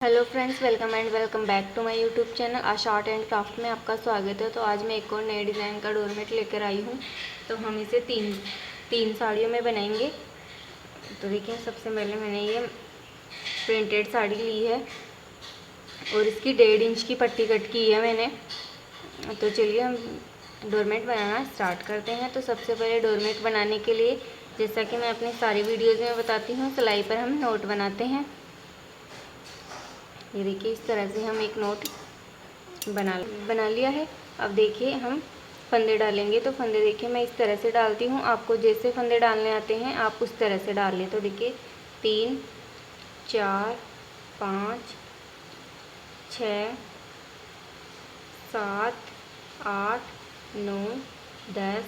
Hello friends, welcome and welcome back to my YouTube channel Asha art and craft में आपका स्वागत है। तो आज मैं एक और नए डिज़ाइन का डोरमेट लेकर आई हूँ। तो हम इसे तीन साड़ियों में बनाएंगे। तो देखिए, सबसे पहले मैंने ये प्रिंटेड साड़ी ली है और इसकी 1.5 इंच की पट्टी कट की है मैंने। तो चलिए हम डोरमेट बनाना स्टार्ट करते हैं। तो सबसे पहले डोरमेट बनाने के लिए, जैसा कि मैं अपनी सारी वीडियोज़ में बताती हूँ, सिलाई पर हम नोट बनाते हैं। ये देखिए, इस तरह से हम एक नोट बना लिया है। अब देखिए, हम फंदे डालेंगे। तो फंदे देखिए मैं इस तरह से डालती हूँ। आपको जैसे फंदे डालने आते हैं आप उस तरह से डाल लें। तो देखिए 3 4 5 6 7 8 9 10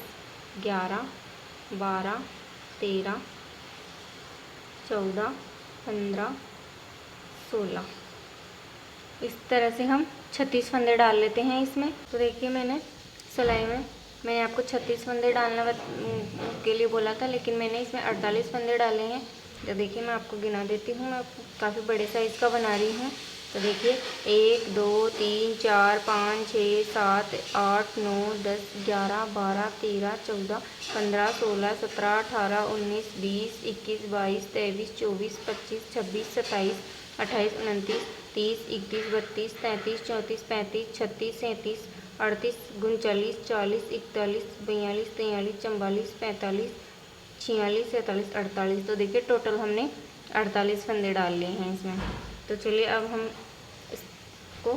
11 12 13 14 15 16 इस तरह से हम 36 फंदे डाल लेते हैं इसमें। तो देखिए, मैंने आपको 36 फंदे डालने के लिए बोला था, लेकिन मैंने इसमें 48 फंदे डाले हैं। तो देखिए, मैं आपको गिना देती हूँ। मैं काफ़ी बड़े साइज़ का बना रही हूँ। तो देखिए 1 2 3 4 5 6 7 8 9 10 11 12 13 14 15 16 17 18 19 20 21 22 23 24 25 26 27 28 29 30 31 32 33 34 35 36 37 38 39 40 41 42 43 44 45 46 47 48। तो देखिए, टोटल हमने 48 फंदे डाल लिए हैं इसमें। तो चलिए अब हम इसको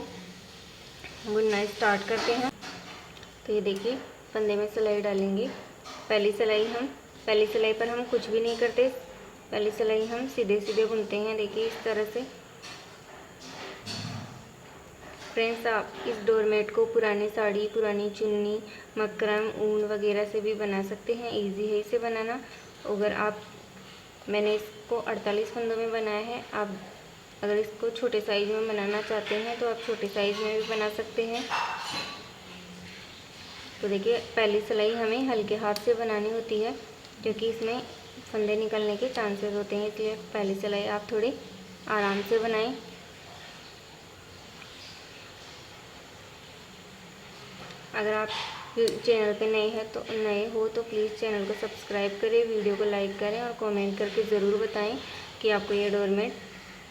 बुनना स्टार्ट करते हैं। तो ये देखिए, फंदे में सिलाई डालेंगे। पहली सिलाई पर हम कुछ भी नहीं करते। पहली सिलाई हम सीधे सीधे बुनते हैं। देखिए इस तरह से। फ्रेंड्स, आप इस डोरमेट को पुरानी साड़ी, पुरानी चुन्नी, मकरम, ऊन वगैरह से भी बना सकते हैं। इजी है इसे बनाना। मैंने इसको 48 फंदों में बनाया है। आप अगर इसको छोटे साइज़ में बनाना चाहते हैं तो आप छोटे साइज़ में भी बना सकते हैं। तो देखिए, पहली सिलाई हमें हल्के हाथ से बनानी होती है, क्योंकि इसमें फंदे निकलने के चांसेस होते हैं। इसलिए पहली सिलाई आप थोड़ी आराम से बनाएं। अगर आप चैनल पे नए हो तो प्लीज़ चैनल को सब्सक्राइब करें, वीडियो को लाइक करें और कमेंट करके ज़रूर बताएं कि आपको ये डोरमेट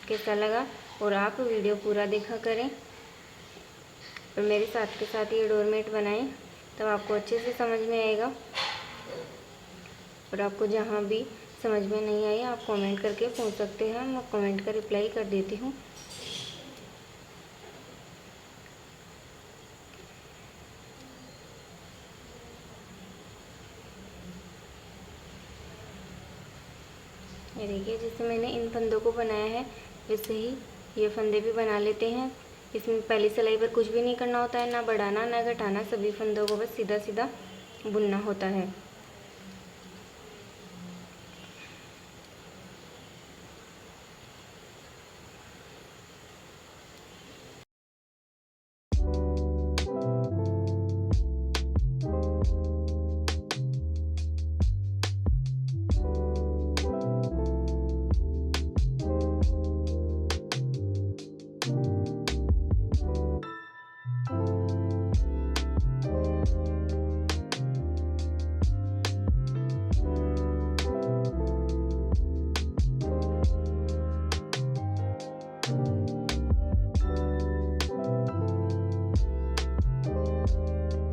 कैसा लगा। और आप वीडियो पूरा देखा करें और मेरे साथ के साथ ये डोरमेट बनाएं, तब आपको अच्छे से समझ में आएगा। और आपको जहाँ भी समझ में नहीं आई आप कमेंट करके पूछ सकते हैं, मैं कमेंट का रिप्लाई कर देती हूँ। ये देखिए, जैसे मैंने इन फंदों को बनाया है वैसे ही ये फंदे भी बना लेते हैं। इसमें पहली सिलाई पर कुछ भी नहीं करना होता है, ना बढ़ाना ना घटाना। सभी फंदों को बस सीधा सीधा बुनना होता है।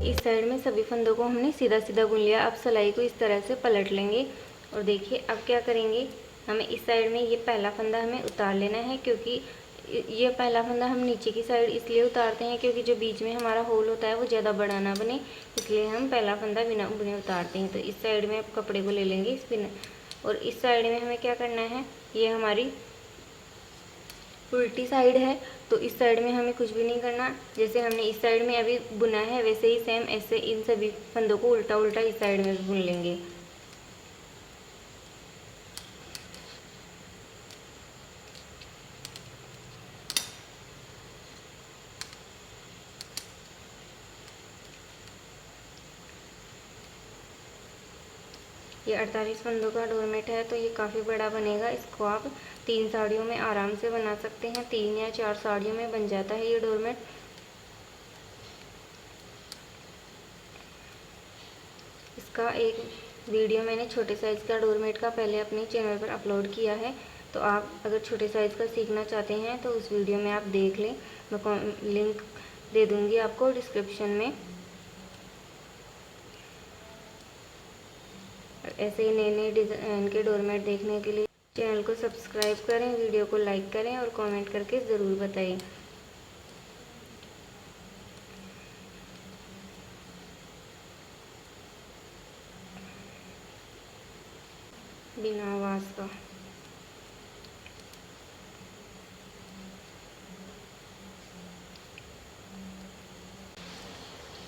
इस साइड में सभी फंदों को हमने सीधा सीधा बुन लिया। अब सिलाई को इस तरह से पलट लेंगे और देखिए अब क्या करेंगे, हमें इस साइड में ये पहला फंदा हमें उतार लेना है, क्योंकि ये पहला फंदा हम नीचे की साइड इसलिए उतारते हैं क्योंकि जो बीच में हमारा होल होता है वो ज़्यादा बड़ा ना बने, इसलिए हम पहला फंदा बिना बुने उतारते हैं। तो इस साइड में अब कपड़े को ले लेंगे और इस साइड में हमें क्या करना है, ये हमारी उल्टी साइड है। तो इस साइड में हमें कुछ भी नहीं करना। जैसे हमने इस साइड में अभी बुना है वैसे ही सेम ऐसे इन सभी फंदों को उल्टा उल्टा इस साइड में भी बुन लेंगे। ये 48 फंदों का डोरमेट है तो ये काफ़ी बड़ा बनेगा। इसको आप 3 साड़ियों में आराम से बना सकते हैं। 3 या 4 साड़ियों में बन जाता है ये डोरमेट। इसका एक वीडियो मैंने छोटे साइज़ का डोरमेट का पहले अपने चैनल पर अपलोड किया है, तो आप अगर छोटे साइज़ का सीखना चाहते हैं तो उस वीडियो में आप देख लें। मैं लिंक दे दूँगी आपको डिस्क्रिप्शन में। ऐसे ही नए नए डिज़ाइन के डोरमेट देखने के लिए चैनल को सब्सक्राइब करें, वीडियो को लाइक करें और कमेंट करके ज़रूर बताइए। बिना आवाज़ का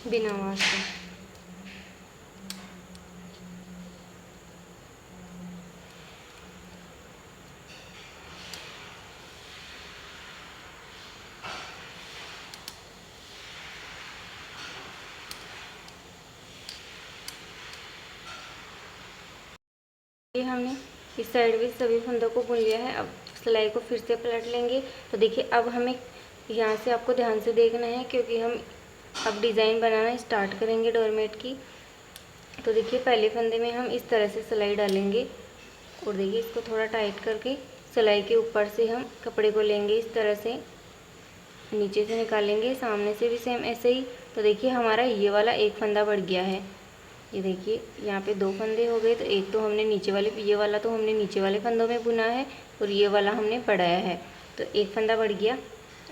बिना आवाज़ का ये हमने इस साइड भी सभी फंदों को बुन लिया है। अब सिलाई को फिर से पलट लेंगे। तो देखिए अब हमें यहाँ से आपको ध्यान से देखना है, क्योंकि हम अब डिज़ाइन बनाना स्टार्ट करेंगे डोरमेट की। तो देखिए पहले फंदे में हम इस तरह से सिलाई डालेंगे और देखिए इसको थोड़ा टाइट करके सिलाई के ऊपर से हम कपड़े को लेंगे, इस तरह से नीचे से निकालेंगे। सामने से भी सेम ऐसे ही। तो देखिए हमारा ये वाला एक फंदा बढ़ गया है। ये देखिए यहाँ पे 2 फंदे हो गए। तो एक तो हमने नीचे वाले, ये वाला तो हमने नीचे वाले फंदों में बुना है और ये वाला हमने बढ़ाया है। तो एक फंदा बढ़ गया।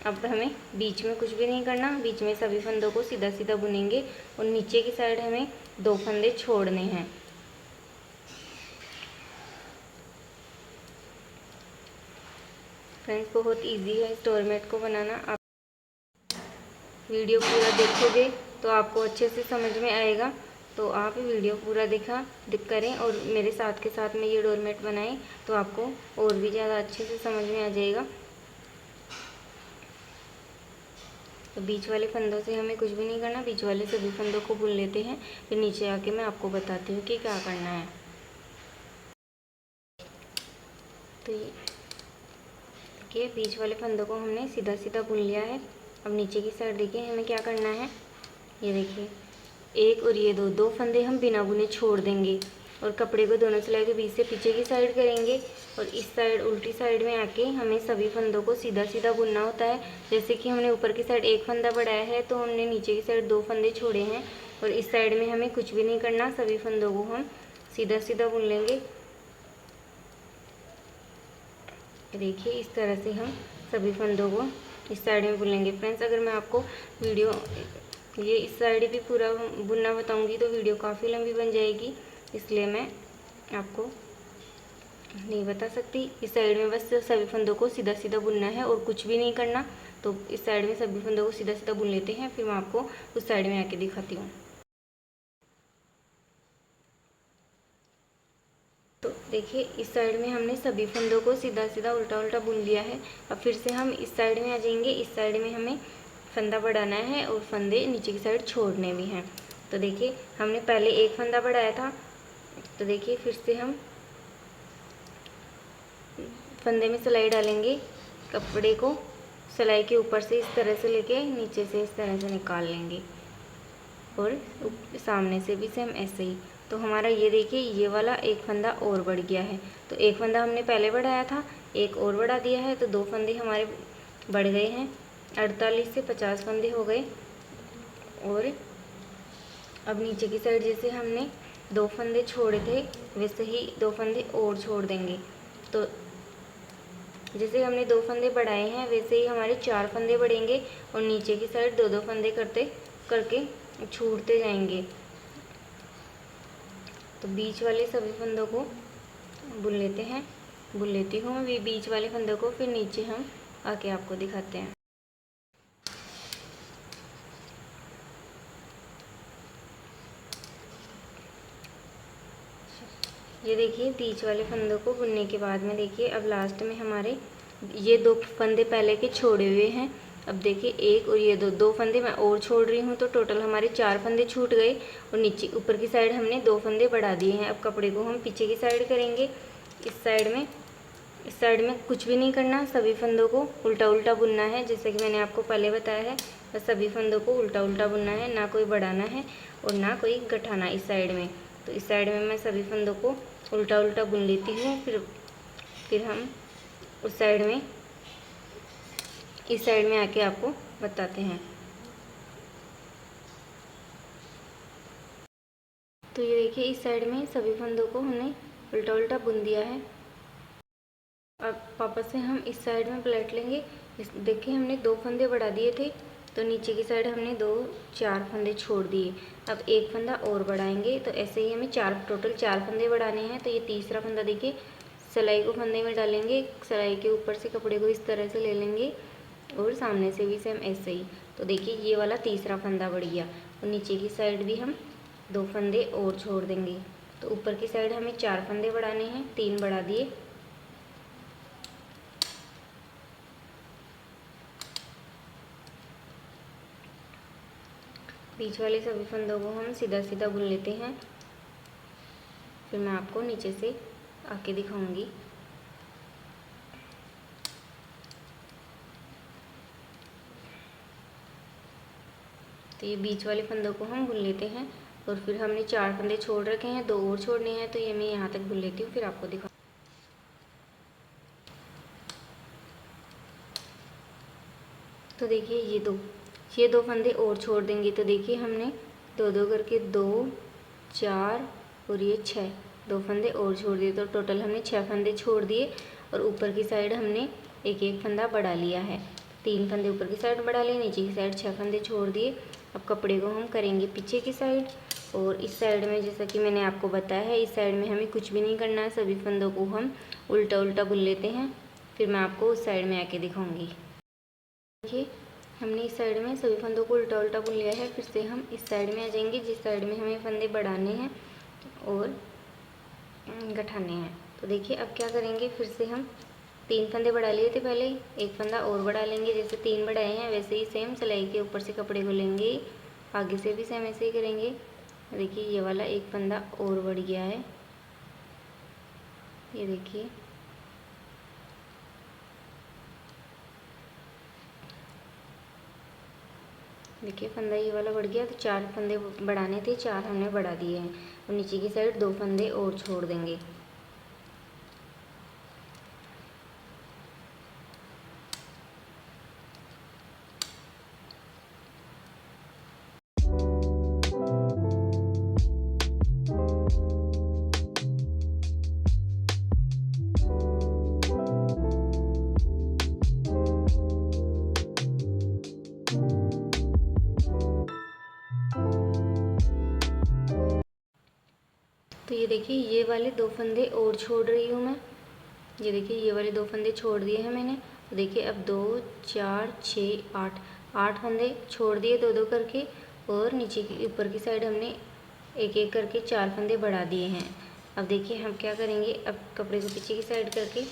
अब हमें बीच में कुछ भी नहीं करना, बीच में सभी फंदों को सीधा सीधा बुनेंगे और नीचे की साइड हमें 2 फंदे छोड़ने हैं। फ्रेंड्स बहुत इजी है इस डोरमेट को बनाना। आप वीडियो पूरा देखोगे तो आपको अच्छे से समझ में आएगा। तो आप वीडियो पूरा दिख करें और मेरे साथ के साथ में ये डोरमेट बनाएं, तो आपको और भी ज़्यादा अच्छे से समझ में आ जाएगा। तो बीच वाले फंदों से हमें कुछ भी नहीं करना, बीच वाले सभी फंदों को बुन लेते हैं। फिर नीचे आके मैं आपको बताती हूँ कि क्या करना है। तो ये देखिए बीच वाले फंदों को हमने सीधा सीधा बुन लिया है। अब नीचे की साइड देखिए हमें क्या करना है। ये देखिए एक और ये 2 फंदे हम बिना बुने छोड़ देंगे और कपड़े को दोनों सिलाई के बीच से पीछे की साइड करेंगे और इस साइड उल्टी साइड में आके हमें सभी फंदों को सीधा सीधा बुनना होता है। जैसे कि हमने ऊपर की साइड एक फंदा बढ़ाया है, तो हमने नीचे की साइड 2 फंदे छोड़े हैं और इस साइड में हमें कुछ भी नहीं करना, सभी फंदों को हम सीधा सीधा बुन लेंगे। देखिए इस तरह से हम सभी फंदों को इस साइड में बुन लेंगे। फ्रेंड्स अगर मैं आपको वीडियो ये इस साइड भी पूरा बुनना बताऊंगी तो वीडियो काफ़ी लंबी बन जाएगी, इसलिए मैं आपको नहीं बता सकती। इस साइड में बस सभी फंदों को सीधा सीधा बुनना है और कुछ भी नहीं करना। तो इस साइड में सभी फंदों को सीधा सीधा बुन लेते हैं, फिर मैं आपको उस साइड में आके दिखाती हूँ। तो देखिए इस साइड में हमने सभी फंदों को सीधा सीधा उल्टा उल्टा बुन लिया है। अब फिर से हम इस साइड में आ जाएंगे। इस साइड में हमें फंदा बढ़ाना है और फंदे नीचे की साइड छोड़ने भी हैं। तो देखिए हमने पहले एक फंदा बढ़ाया था, तो देखिए फिर से हम फंदे में सिलाई डालेंगे, कपड़े को सिलाई के ऊपर से इस तरह से लेके नीचे से इस तरह से निकाल लेंगे और सामने से भी सेम ऐसे ही। तो हमारा ये देखिए ये वाला एक फंदा और बढ़ गया है। तो एक फंदा हमने पहले बढ़ाया था, एक और बढ़ा दिया है, तो 2 फंदे हमारे बढ़ गए हैं। 48 से 50 फंदे हो गए। और अब नीचे की साइड जैसे हमने 2 फंदे छोड़े थे वैसे ही 2 फंदे और छोड़ देंगे। तो जैसे हमने 2 फंदे बढ़ाए हैं वैसे ही हमारे 4 फंदे बढ़ेंगे और नीचे की साइड 2-2 फंदे करके छूटते जाएंगे। तो बीच वाले सभी फंदों को बुन लेती हूँ मैं बीच वाले फंदों को, फिर नीचे हम आके आपको दिखाते हैं। ये देखिए बीच वाले फंदों को बुनने के बाद में देखिए अब लास्ट में हमारे ये 2 फंदे पहले के छोड़े हुए हैं। अब देखिए एक और ये 2 फंदे मैं और छोड़ रही हूँ, तो टोटल हमारे 4 फंदे छूट गए और नीचे ऊपर की साइड हमने 2 फंदे बढ़ा दिए हैं। अब कपड़े को हम पीछे की साइड करेंगे, इस साइड में इस साइड में कुछ भी नहीं करना, सभी फंदों को उल्टा उल्टा बुनना है। जैसे कि मैंने आपको पहले बताया है, बस सभी फंदों को उल्टा उल्टा बुनना है, ना कोई बढ़ाना है और ना कोई गठाना इस साइड में। तो इस साइड में मैं सभी फंदों को उल्टा उल्टा बुन लेती हूँ। फिर हम उस साइड में, इस साइड में आके आपको बताते हैं। तो ये देखिए, इस साइड में सभी फंदों को हमने उल्टा उल्टा बुन दिया है। अब वापस से हम इस साइड में पलट लेंगे। देखिए, हमने 2 फंदे बढ़ा दिए थे, तो नीचे की साइड हमने 4 फंदे छोड़ दिए। अब एक फंदा और बढ़ाएंगे, तो ऐसे ही हमें टोटल 4 फंदे बढ़ाने हैं। तो ये तीसरा फंदा देखिए, सिलाई को फंदे में डालेंगे, सिलाई के ऊपर से कपड़े को इस तरह से ले लेंगे और सामने से भी सेम ऐसे ही। तो देखिए, ये वाला तीसरा फंदा बढ़ गया और नीचे की साइड भी हम 2 फंदे और छोड़ देंगे। तो ऊपर की साइड हमें 4 फंदे बढ़ाने हैं, 3 बढ़ा दिए। बीच वाले सभी फंदों को हम सीधा सीधा बुन लेते हैं। फिर मैं आपको नीचे से आके दिखाऊंगी। तो ये बीच वाले फंदों को हम बुन लेते हैं और फिर हमने 4 फंदे छोड़ रखे हैं, 2 और छोड़ने हैं। तो ये मैं यहाँ तक बुन लेती हूँ, फिर आपको दिखा। तो देखिए, ये दो फंदे और छोड़ देंगे। तो देखिए, हमने 2 करके 2, 4 और ये 6, 2 फंदे और छोड़ दिए। तो टोटल हमने 6 फंदे छोड़ दिए और ऊपर की साइड हमने एक एक फंदा बढ़ा लिया है। 3 फंदे ऊपर की साइड बढ़ा लिए, नीचे की साइड 6 फंदे छोड़ दिए। अब कपड़े को हम करेंगे पीछे की साइड, और इस साइड में जैसा कि मैंने आपको बताया है, इस साइड में हमें कुछ भी नहीं करना है, सभी फंदों को हम उल्टा उल्टा बुन लेते हैं। फिर मैं आपको उस साइड में आके दिखाऊंगी। देखिए, हमने इस साइड में सभी फंदों को उल्टा उल्टा बुन लिया है। फिर से हम इस साइड में आ जाएंगे, जिस साइड में हमें फंदे बढ़ाने हैं और गठाने हैं। तो देखिए, अब क्या करेंगे, फिर से हम 3 फंदे बढ़ा लिए थे पहले, एक फंदा और बढ़ा लेंगे। जैसे 3 बढ़ाए हैं वैसे ही सेम सिलाई के ऊपर से कपड़े को लेंगे, आगे से भी सेम ऐसे ही करेंगे। देखिए, ये वाला एक फंदा और बढ़ गया है, ये देखिए। देखिए, फंदा ये वाला बढ़ गया। तो 4 फंदे बढ़ाने थे, 4 हमने बढ़ा दिए हैं और नीचे की साइड 2 फंदे और छोड़ देंगे। तो ये देखिए, ये वाले 2 फंदे और छोड़ रही हूँ मैं। ये देखिए, ये वाले 2 फंदे छोड़ दिए हैं मैंने। तो देखिए, अब 2, 4, 6, 8 फंदे छोड़ दिए 2 करके, और नीचे की ऊपर की साइड हमने एक एक करके 4 फंदे बढ़ा दिए हैं। अब देखिए, हम क्या करेंगे, अब कपड़े को पीछे की साइड करके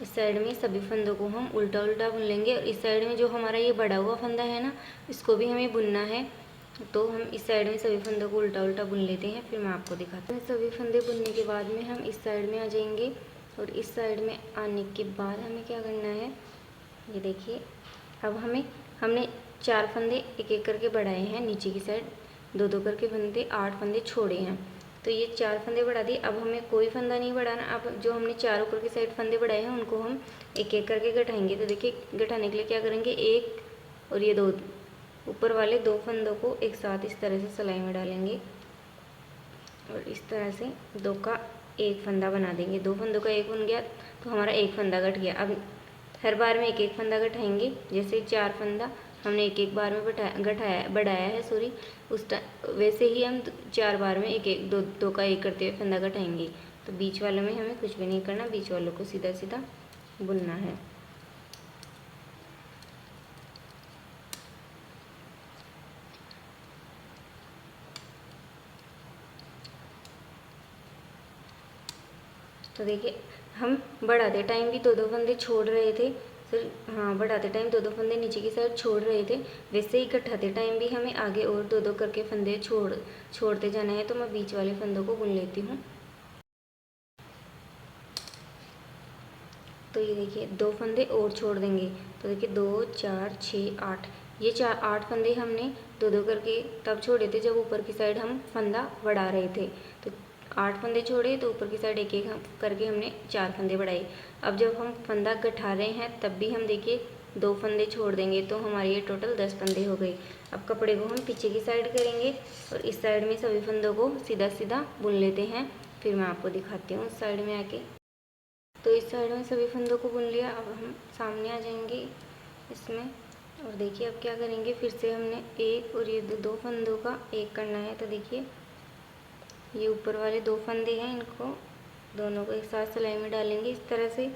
इस साइड में सभी फंदों को हम उल्टा उल्टा बुन लेंगे। और इस साइड में जो हमारा ये बढ़ा हुआ फंदा है ना, इसको भी हमें बुनना है। तो हम इस साइड में सभी फंदों को उल्टा उल्टा बुन लेते हैं, फिर मैं आपको दिखाती हूँ। सभी फंदे बुनने के बाद में हम इस साइड में आ जाएंगे, और इस साइड में आने के बाद हमें क्या करना है, ये देखिए। अब हमने 4 फंदे एक एक करके बढ़ाए हैं, नीचे की साइड 2 करके फंदे, 8 फंदे छोड़े हैं। तो ये 4 फंदे बढ़ा दिए। अब हमें कोई फंदा नहीं बढ़ाना। अब जो हमने 4 ऊपर की साइड फंदे बढ़ाए हैं, उनको हम एक एक करके गठाएंगे। तो देखिए, गठाने के लिए क्या करेंगे, एक और ये 2 ऊपर वाले 2 फंदों को एक साथ इस तरह से सिलाई में डालेंगे और इस तरह से 2 का एक फंदा बना देंगे। 2 फंदों का एक बन गया, तो हमारा एक फंदा गठ गया। अब हर बार में एक एक फंदा गठाएंगे। जैसे 4 फंदा हमने एक एक बार में बढ़ाया है, सॉरी, वैसे ही हम 4 बार में एक एक 2 का एक करते हुए फंदा गठाएंगे। तो बीच वालों में हमें कुछ भी नहीं करना, बीच वालों को सीधा सीधा बुनना है। तो देखिए, हम बढ़ाते टाइम भी 2 फंदे छोड़ रहे थे, फिर हाँ, बढ़ाते टाइम 2 फंदे नीचे की साइड छोड़ रहे थे, वैसे ही गठाते टाइम भी हमें आगे और 2 करके फंदे छोड़ते जाना है। तो मैं बीच वाले फंदों को बुन लेती हूँ। तो ये देखिए 2 फंदे और छोड़ देंगे। तो देखिए 2 4 6 8, ये 8 फंदे हमने 2-2 करके तब छोड़े थे जब ऊपर की साइड हम फंदा बढ़ा रहे थे। तो 8 फंदे छोड़े तो ऊपर की साइड एक एक करके हमने 4 फंदे बढ़ाए। अब जब हम फंदा गठा रहे हैं तब भी हम देखिए 2 फंदे छोड़ देंगे, तो हमारे ये टोटल 10 फंदे हो गए। अब कपड़े को हम पीछे की साइड करेंगे और इस साइड में सभी फंदों को सीधा सीधा बुन लेते हैं। फिर मैं आपको दिखाती हूँ उस साइड में आके। तो इस साइड में सभी फंदों को बुन लिया। अब हम सामने आ जाएंगे इसमें और देखिए अब क्या करेंगे, फिर से हमने एक और ये 2 फंदों का एक करना है। तो देखिए ये ऊपर वाले 2 फंदे हैं, इनको दोनों को एक साथ सिलाई में डालेंगे। इस तरह से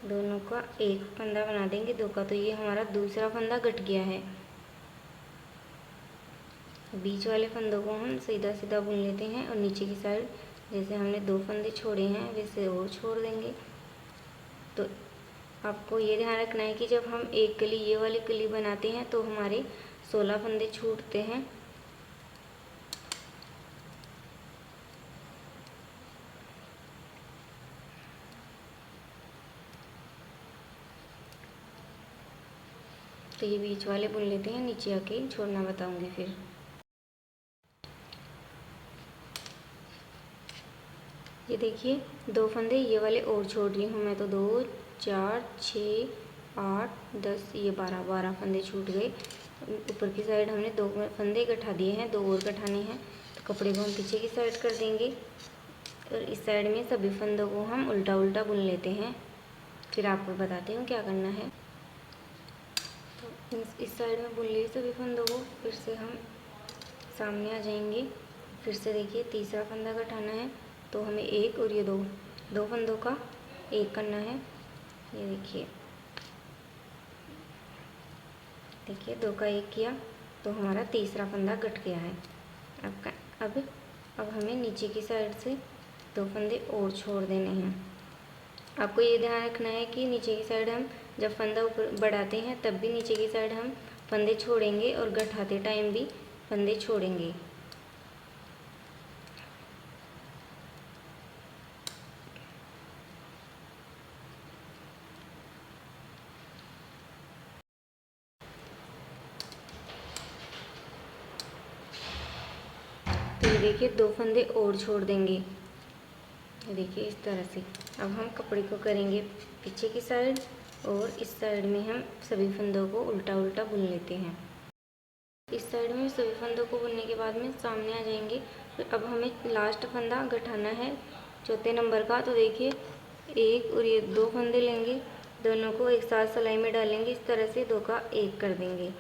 दोनों का एक फंदा बना देंगे 2 का। तो ये हमारा दूसरा फंदा गठ गया है। बीच वाले फंदों को हम सीधा सीधा बुन लेते हैं और नीचे की साइड जैसे हमने 2 फंदे छोड़े हैं वैसे और छोड़ देंगे। तो आपको ये ध्यान रखना है कि जब हम एक कली ये वाली कली बनाते हैं तो हमारे 16 फंदे छूटते हैं। तो ये बीच वाले बुन लेते हैं, नीचे आके छोड़ना बताऊंगी फिर। ये देखिए 2 फंदे ये वाले और छोड़ रही हूँ मैं। तो 2 4 6 8 10 ये 12 फंदे छूट गए। ऊपर की साइड हमने 2 फंदे गठा दिए हैं, 2 और गठाने हैं। तो कपड़े को हम पीछे की साइड कर देंगे और इस साइड में सभी फंदों को हम उल्टा उल्टा बुन लेते हैं। फिर आपको बताती हूँ क्या करना है। तो इस साइड में बुन लिए सभी फंदों को। फिर से हम सामने आ जाएंगे। फिर से देखिए तीसरा फंदा गठाना है, तो हमें एक और ये 2 फंदों का एक करना है। ये देखिए 2 का एक किया तो हमारा तीसरा फंदा गठ गया है। अब हमें नीचे की साइड से 2 फंदे और छोड़ देने हैं। आपको ये ध्यान रखना है कि नीचे की साइड हम जब फंदा ऊपर बढ़ाते हैं तब भी नीचे की साइड हम फंदे छोड़ेंगे और गठाते टाइम भी फंदे छोड़ेंगे। तो ये देखिए 2 फंदे और छोड़ देंगे। देखिए इस तरह से। अब हम कपड़े को करेंगे पीछे की साइड और इस साइड में हम सभी फंदों को उल्टा उल्टा बुन लेते हैं। इस साइड में सभी फंदों को बुनने के बाद में सामने आ जाएंगे। फिर अब हमें लास्ट फंदा गठाना है चौथे नंबर का। तो देखिए एक और ये 2 फंदे लेंगे, दोनों को एक साथ सिलाई में डालेंगे। इस तरह से 2 का एक कर देंगे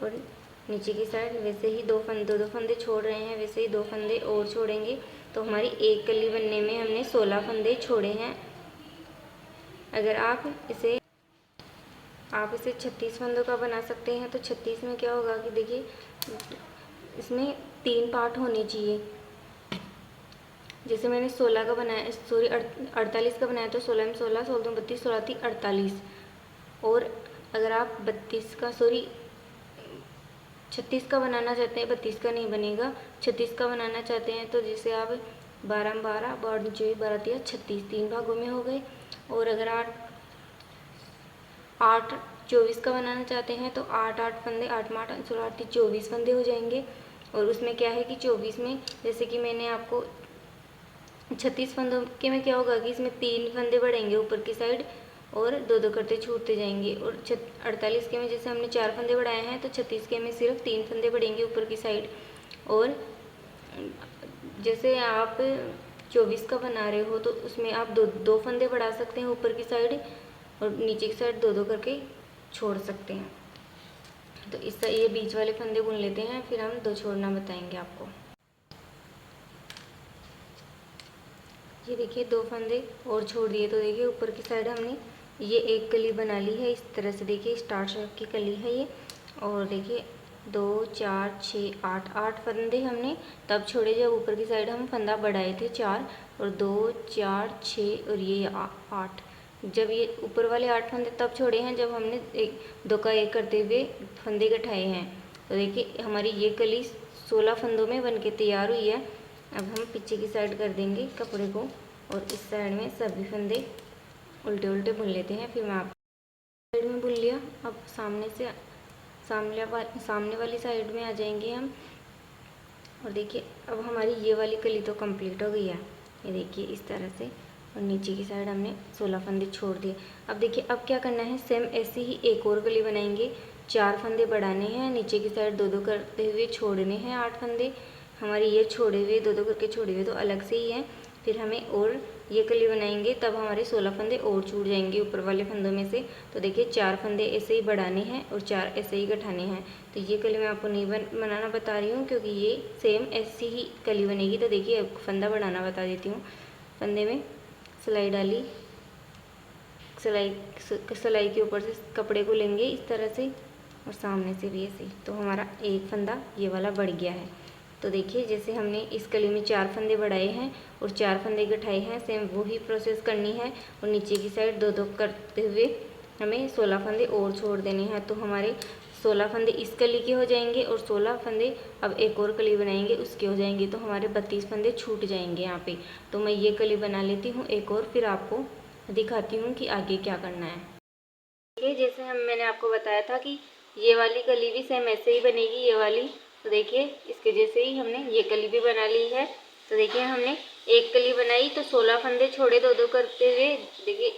और नीचे की साइड वैसे ही 2 फंदे छोड़ रहे हैं, वैसे ही 2 फंदे और छोड़ेंगे। तो हमारी एक कली बनने में हमने 16 फंदे छोड़े हैं। अगर आप इसे 36 फंदों का बना सकते हैं। तो 36 में क्या होगा कि देखिए इसमें 3 पार्ट होने चाहिए। जैसे मैंने 16 का बनाया, सॉरी 48 का बनाया, तो 16 में 16, 16 2 32, 16 3 48। और अगर आप 32 का 36 का बनाना चाहते हैं, 32 का नहीं बनेगा, 36 का बनाना चाहते हैं तो जैसे आप 12 में 12, 12 24, 12 3 36, 3 भागों में हो गए। और अगर 8 24 का बनाना चाहते हैं तो 8 फंदे, 8 में 8 16 8 24 फंदे हो जाएंगे। और उसमें क्या है कि 24 में जैसे कि मैंने आपको 36 फंदों के में क्या होगा कि इसमें 3 फंदे बढ़ेंगे ऊपर की साइड और 2-2 करते छूटते जाएंगे। और 48 के में जैसे हमने 4 फंदे बढ़ाए हैं तो 36 के में सिर्फ 3 फंदे बढ़ेंगे ऊपर की साइड। और जैसे आप 24 का बना रहे हो तो उसमें आप 2 फंदे बढ़ा सकते हैं ऊपर की साइड और नीचे की साइड 2-2 करके छोड़ सकते हैं। तो इस ये बीच वाले फंदे बुन लेते हैं, फिर हम 2 छोड़ना बताएंगे आपको। ये देखिए 2 फंदे और छोड़ दिए। तो देखिए ऊपर की साइड हमने ये एक कली बना ली है। इस तरह से देखिए स्टार शेप की कली है ये। और देखिए 2 4 6 8 फंदे हमने तब छोड़े जब ऊपर की साइड हम फंदा बढ़ाए थे 4, और 2 4 6 और ये 8। जब ये ऊपर वाले 8 फंदे तब छोड़े हैं जब हमने 2 का एक करते हुए फंदे गठाए हैं। तो देखिए हमारी ये कली 16 फंदों में बन के तैयार हुई है। अब हम पीछे की साइड कर देंगे कपड़े को और इस साइड में सभी फंदे उल्टे उल्टे बुन लेते हैं। फिर मैं आप साइड में बुन लिया। अब सामने वाली साइड में आ जाएंगे हम। और देखिए अब हमारी ये वाली कली तो कंप्लीट हो गई है, ये देखिए इस तरह से। और नीचे की साइड हमने 16 फंदे छोड़ दिए। अब देखिए अब क्या करना है, सेम ऐसे ही एक और कली बनाएंगे। 4 फंदे बढ़ाने हैं, नीचे की साइड 2-2 करते हुए छोड़ने हैं 8 फंदे। हमारे ये छोड़े हुए 2-2 करके छोड़े हुए तो अलग से ही हैं। फिर हमें और ये कली बनाएंगे, तब हमारे 16 फंदे और छूट जाएंगे ऊपर वाले फंदों में से। तो देखिए 4 फंदे ऐसे ही बढ़ाने हैं और 4 ऐसे ही गठाने हैं। तो ये कली मैं आपको नहीं बनाना बता रही हूँ, क्योंकि ये सेम ऐसी ही कली बनेगी। तो देखिए अब फंदा बढ़ाना बता देती हूँ। फंदे में सिलाई डाली, सिलाई के ऊपर से कपड़े को लेंगे इस तरह से, और सामने से भी ऐसे। तो हमारा एक फंदा ये वाला बढ़ गया है। तो देखिए जैसे हमने इस कली में 4 फंदे बढ़ाए हैं और 4 फंदे गठाए हैं, सेम वही प्रोसेस करनी है। और नीचे की साइड 2-2 करते हुए हमें 16 फंदे और छोड़ देने हैं। तो हमारे 16 फंदे इस कली के हो जाएंगे और 16 फंदे अब एक और कली बनाएंगे उसके हो जाएंगे। तो हमारे 32 फंदे छूट जाएंगे यहाँ पे। तो मैं ये कली बना लेती हूँ एक और, फिर आपको दिखाती हूँ कि आगे क्या करना है। देखिए जैसे मैंने आपको बताया था कि ये वाली कली भी सेम ऐसे ही बनेगी, ये वाली। तो देखिए इसके जैसे ही हमने ये कली भी बना ली है। तो देखिए हमने एक कली बनाई तो 16 फंदे छोड़े 2-2 करते हुए। देखिए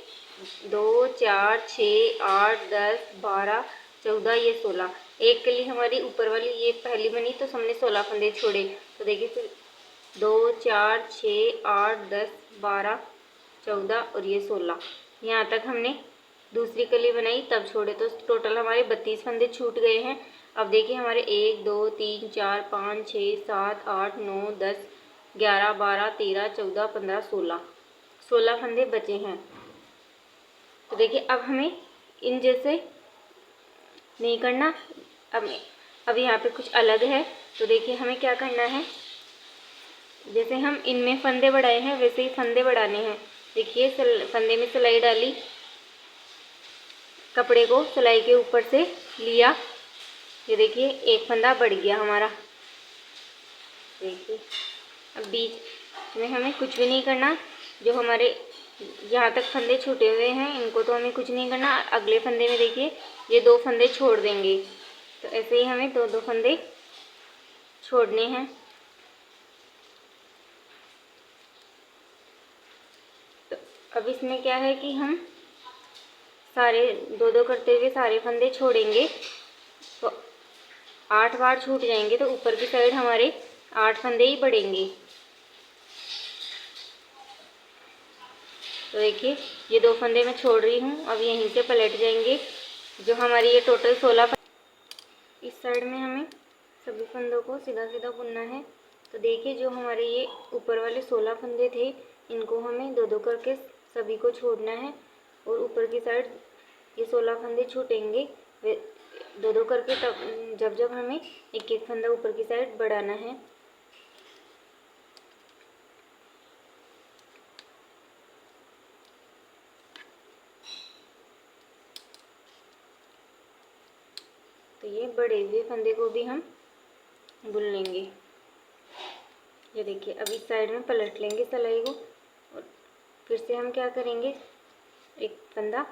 2, 4, 6, 8, 10, 12, 14, ये 16। एक कली हमारी ऊपर वाली ये पहली बनी तो हमने 16 फंदे छोड़े। तो देखिए फिर 2, 4, 6, 8, 10, 12, 14 और ये 16, यहाँ तक हमने दूसरी कली बनाई तब छोड़े। तो टोटल हमारे 32 फंदे छूट गए हैं। अब देखिए हमारे 1, 2, 3, 4, 5, 6, 7, 8, 9, 10, 11, 12, 13, 14, 15, 16 फंदे बचे हैं। तो देखिए अब हमें इन जैसे नहीं करना। अब यहाँ पे कुछ अलग है। तो देखिए हमें क्या करना है, जैसे हम इनमें फंदे बढ़ाए हैं वैसे ही फंदे बढ़ाने हैं। देखिए फंदे में सिलाई डाली, कपड़े को सिलाई के ऊपर से लिया, ये देखिए एक फंदा बढ़ गया हमारा। देखिए अब बीच में हमें कुछ भी नहीं करना। जो हमारे यहाँ तक फंदे छूटे हुए हैं इनको तो हमें कुछ नहीं करना। अगले फंदे में देखिए ये 2 फंदे छोड़ देंगे। तो ऐसे ही हमें 2-2 फंदे छोड़ने हैं। तो अब इसमें क्या है कि हम सारे 2-2 करते हुए सारे फंदे छोड़ेंगे तो 8 बार छूट जाएंगे। तो ऊपर की साइड हमारे 8 फंदे ही बढ़ेंगे। तो देखिए ये 2 फंदे मैं छोड़ रही हूँ, अब यहीं से पलट जाएंगे। जो हमारी ये टोटल 16 इस साइड में हमें सभी फंदों को सीधा सीधा बुनना है। तो देखिए जो हमारे ये ऊपर वाले 16 फंदे थे इनको हमें 2-2 करके सभी को छोड़ना है। और ऊपर की साइड ये 16 फंदे छूटेंगे वे 2-2 करके, तब जब हमें एक एक फंदा ऊपर की साइड बढ़ाना है। तो ये बड़े हुए फंदे को भी हम बुन लेंगे। ये देखिए अब इस साइड में पलट लेंगे सिलाई को और फिर से हम क्या करेंगे, एक फंदा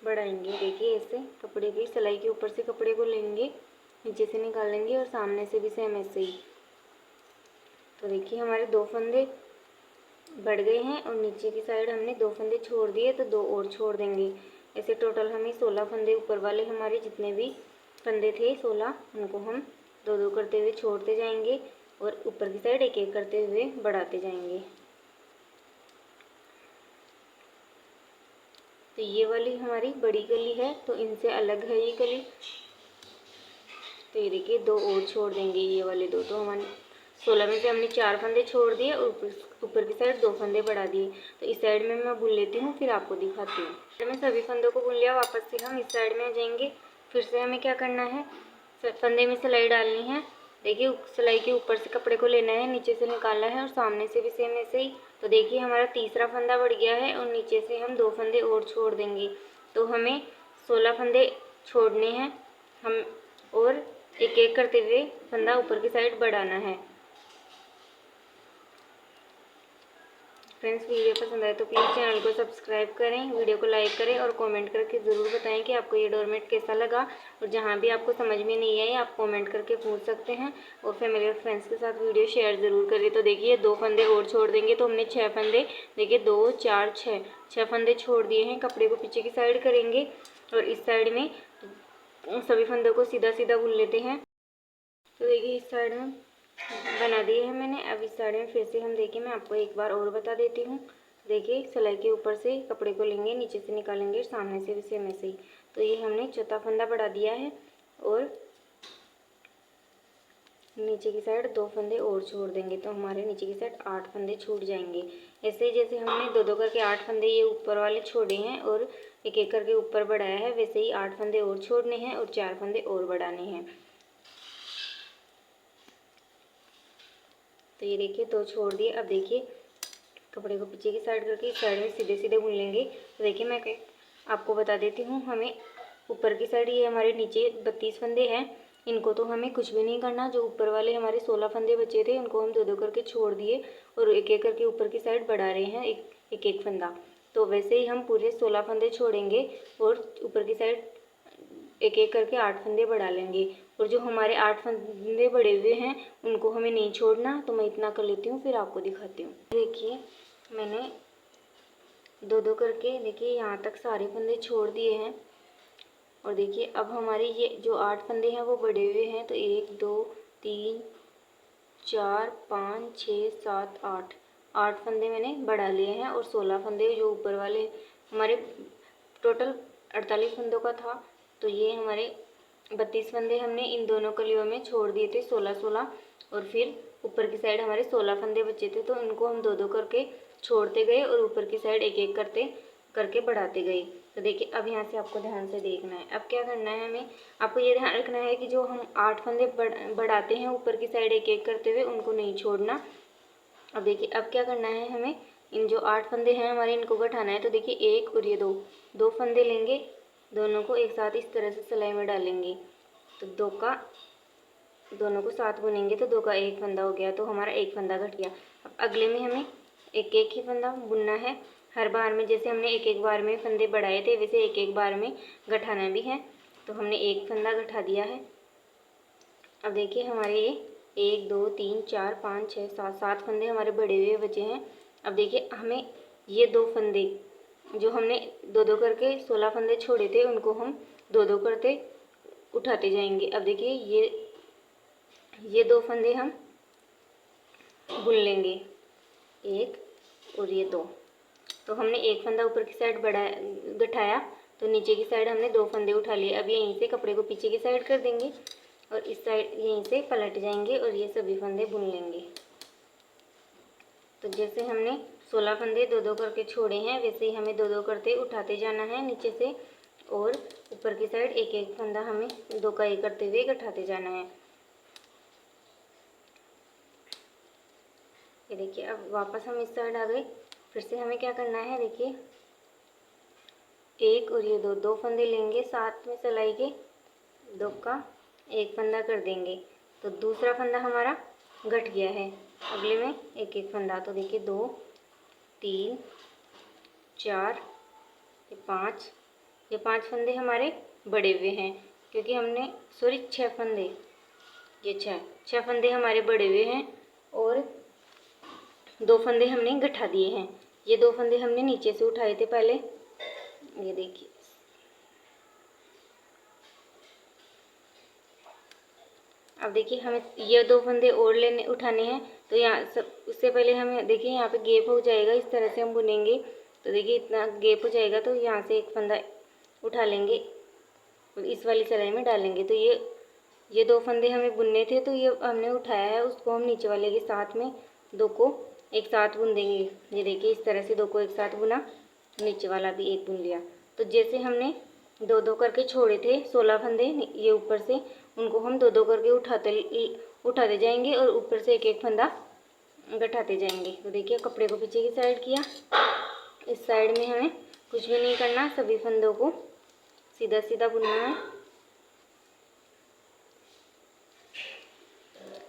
बढ़ाएंगे। देखिए ऐसे कपड़े की सिलाई के ऊपर से कपड़े को लेंगे, नीचे से निकाल लेंगे और सामने से भी सेम ऐसे ही। तो देखिए हमारे 2 फंदे बढ़ गए हैं और नीचे की साइड हमने 2 फंदे छोड़ दिए तो 2 और छोड़ देंगे। ऐसे टोटल हमें 16 फंदे ऊपर वाले हमारे जितने भी फंदे थे 16 उनको हम 2-2 करते हुए छोड़ते जाएंगे और ऊपर की साइड एक एक करते हुए बढ़ाते जाएंगे। तो ये वाली हमारी बड़ी कली है तो इनसे अलग है ये कली। तो ये देखिए 2 और छोड़ देंगे, ये वाले 2। तो हमारे 16 में से हमने 4 फंदे छोड़ दिए और ऊपर की साइड 2 फंदे बढ़ा दिए। तो इस साइड में मैं बुन लेती हूँ फिर आपको दिखाती हूँ। मैं सभी फंदों को बुन लिया, वापस से हम इस साइड में आ जाएंगे। फिर से हमें क्या करना है, फंदे में सिलाई डालनी है। देखिए सिलाई के ऊपर से कपड़े को लेना है, नीचे से निकालना है और सामने से भी सेम ऐसे ही। तो देखिए हमारा तीसरा फंदा बढ़ गया है और नीचे से हम 2 फंदे और छोड़ देंगे। तो हमें 16 फंदे छोड़ने हैं हम और एक एक करते हुए फंदा ऊपर की साइड बढ़ाना है। फ्रेंड्स वीडियो पसंद आए तो प्लीज़ चैनल को सब्सक्राइब करें, वीडियो को लाइक करें और कमेंट करके ज़रूर बताएं कि आपको ये डोरमेट कैसा लगा। और जहाँ भी आपको समझ में नहीं आए आप कमेंट करके पूछ सकते हैं और फैमिली और फ्रेंड्स के साथ वीडियो शेयर ज़रूर करिए। तो देखिए 2 फंदे और छोड़ देंगे तो हमने 6 फंदे, देखिए 2 4 6 फंदे छोड़ दिए हैं। कपड़े को पीछे की साइड करेंगे और इस साइड में सभी फंदों को सीधा सीधा बुन लेते हैं। तो देखिए इस साइड में बना दिए हैं मैंने। अब इस साइड में फिर से हम देखिए, मैं आपको एक बार और बता देती हूँ। देखिए सिलाई के ऊपर से कपड़े को लेंगे, नीचे से निकालेंगे, सामने से भी सेम ऐसे ही। तो ये हमने चौथा फंदा बढ़ा दिया है और नीचे की साइड 2 फंदे और छोड़ देंगे तो हमारे नीचे की साइड 8 फंदे छूट जाएंगे। ऐसे जैसे हमने 2-2 करके 8 फंदे ये ऊपर वाले छोड़े हैं और एक एक करके ऊपर बढ़ाया है, वैसे ही 8 फंदे और छोड़ने हैं और 4 फंदे और बढ़ाने हैं। तो ये देखिए 2 छोड़ दिए। अब देखिए कपड़े को पीछे की साइड करके इस साइड में सीधे सीधे बुन लेंगे। तो देखिए मैं आपको बता देती हूँ, हमें ऊपर की साइड ये हमारे नीचे 32 फंदे हैं, इनको तो हमें कुछ भी नहीं करना। जो ऊपर वाले हमारे 16 फंदे बचे थे उनको हम 2-2 करके छोड़ दिए और एक एक करके ऊपर की साइड बढ़ा रहे हैं एक एक फंदा। तो वैसे ही हम पूरे 16 फंदे छोड़ेंगे और ऊपर की साइड एक एक करके 8 फंदे बढ़ा लेंगे। और जो हमारे 8 फंदे बढ़े हुए हैं उनको हमें नहीं छोड़ना। तो मैं इतना कर लेती हूँ फिर आपको दिखाती हूँ। देखिए मैंने 2-2 करके देखिए यहाँ तक सारे फंदे छोड़ दिए हैं। और देखिए अब हमारे ये जो 8 फंदे हैं वो बढ़े हुए हैं। तो 1 2 3 4 5 6 7 8 फंदे मैंने बढ़ा लिए हैं और 16 फंदे जो ऊपर वाले हमारे टोटल 48 फंदों का था। तो ये हमारे 32 फंदे हमने इन दोनों कलियों में छोड़ दिए थे 16-16 और फिर ऊपर की साइड हमारे 16 फंदे बचे थे तो इनको हम 2-2 करके छोड़ते गए और ऊपर की साइड एक एक करके बढ़ाते गए। तो देखिए अब यहाँ से आपको ध्यान से देखना है। अब क्या करना है, हमें आपको ये ध्यान रखना है कि जो हम 8 फंदे बढ़ाते हैं ऊपर की साइड एक एक करते हुए उनको नहीं छोड़ना। अब देखिए अब क्या करना है, हमें इन जो 8 फंदे हैं हमारे इनको घटाना है। तो देखिए 1 और ये 2 फंदे लेंगे, दोनों को एक साथ इस तरह से सिलाई में डालेंगे। तो दोनों को साथ बुनेंगे तो 2 का 1 फंदा हो गया, तो हमारा 1 फंदा घट गया। अब अगले में हमें एक एक ही फंदा बुनना है हर बार में। जैसे हमने एक एक बार में फंदे बढ़ाए थे वैसे एक एक बार में घटाना भी है। तो हमने 1 फंदा घटा दिया है। अब देखिए हमारे ये 1 2 3 4 5 6 7 फंदे हमारे बढ़े हुए बचे हैं। अब देखिए हमें ये 2 फंदे जो हमने 2-2 करके 16 फंदे छोड़े थे उनको हम 2-2 करते उठाते जाएंगे। अब देखिए ये 2 फंदे हम बुन लेंगे, 1 और ये 2। तो हमने 1 फंदा ऊपर की साइड घटाया तो नीचे की साइड हमने 2 फंदे उठा लिए। अब यहीं से कपड़े को पीछे की साइड कर देंगे और इस साइड यहीं से पलट जाएंगे और ये सभी फंदे बुन लेंगे। तो जैसे हमने 16 फंदे 2-2 करके छोड़े हैं वैसे ही हमें 2-2 करते उठाते जाना है नीचे से और ऊपर की साइड एक एक फंदा हमें 2 का 1 करते हुए घटाते जाना है। ये देखिए अब वापस हम इस साइड आ गए। फिर से हमें क्या करना है, देखिए 1 और ये 2 फंदे लेंगे साथ में सिलाई के, 2 का 1 फंदा कर देंगे तो दूसरा फंदा हमारा घट गया है। अगले में एक एक फंदा। तो देखिए 2 3 4 ये 5 फंदे हमारे बड़े हुए हैं क्योंकि हमने 6 फंदे, ये 6 फंदे हमारे बड़े हुए हैं और 2 फंदे हमने घटा दिए हैं। ये 2 फंदे हमने नीचे से उठाए थे पहले, ये देखिए। अब देखिए हमें ये 2 फंदे और उठाने हैं। तो यहाँ उससे पहले हमें देखिए यहाँ पे गैप हो जाएगा, इस तरह से हम बुनेंगे तो देखिए इतना गैप हो जाएगा। तो यहाँ से एक फंदा उठा लेंगे और इस वाली सिलाई में डालेंगे। तो ये 2 फंदे हमें बुनने थे तो ये हमने उठाया है, उसको हम नीचे वाले के साथ में 2 को एक साथ बुन देंगे। ये देखिए इस तरह से 2 को एक साथ बुना, नीचे वाला भी एक बुन लिया। तो जैसे हमने 2-2 करके छोड़े थे 16 फंदे ये ऊपर से, उनको हम 2-2 करके उठाते जाएंगे और ऊपर से एक एक फंदा घटाते जाएंगे। तो देखिए कपड़े को पीछे की साइड किया, इस साइड में हमें कुछ भी नहीं करना, सभी फंदों को सीधा सीधा बुनना है।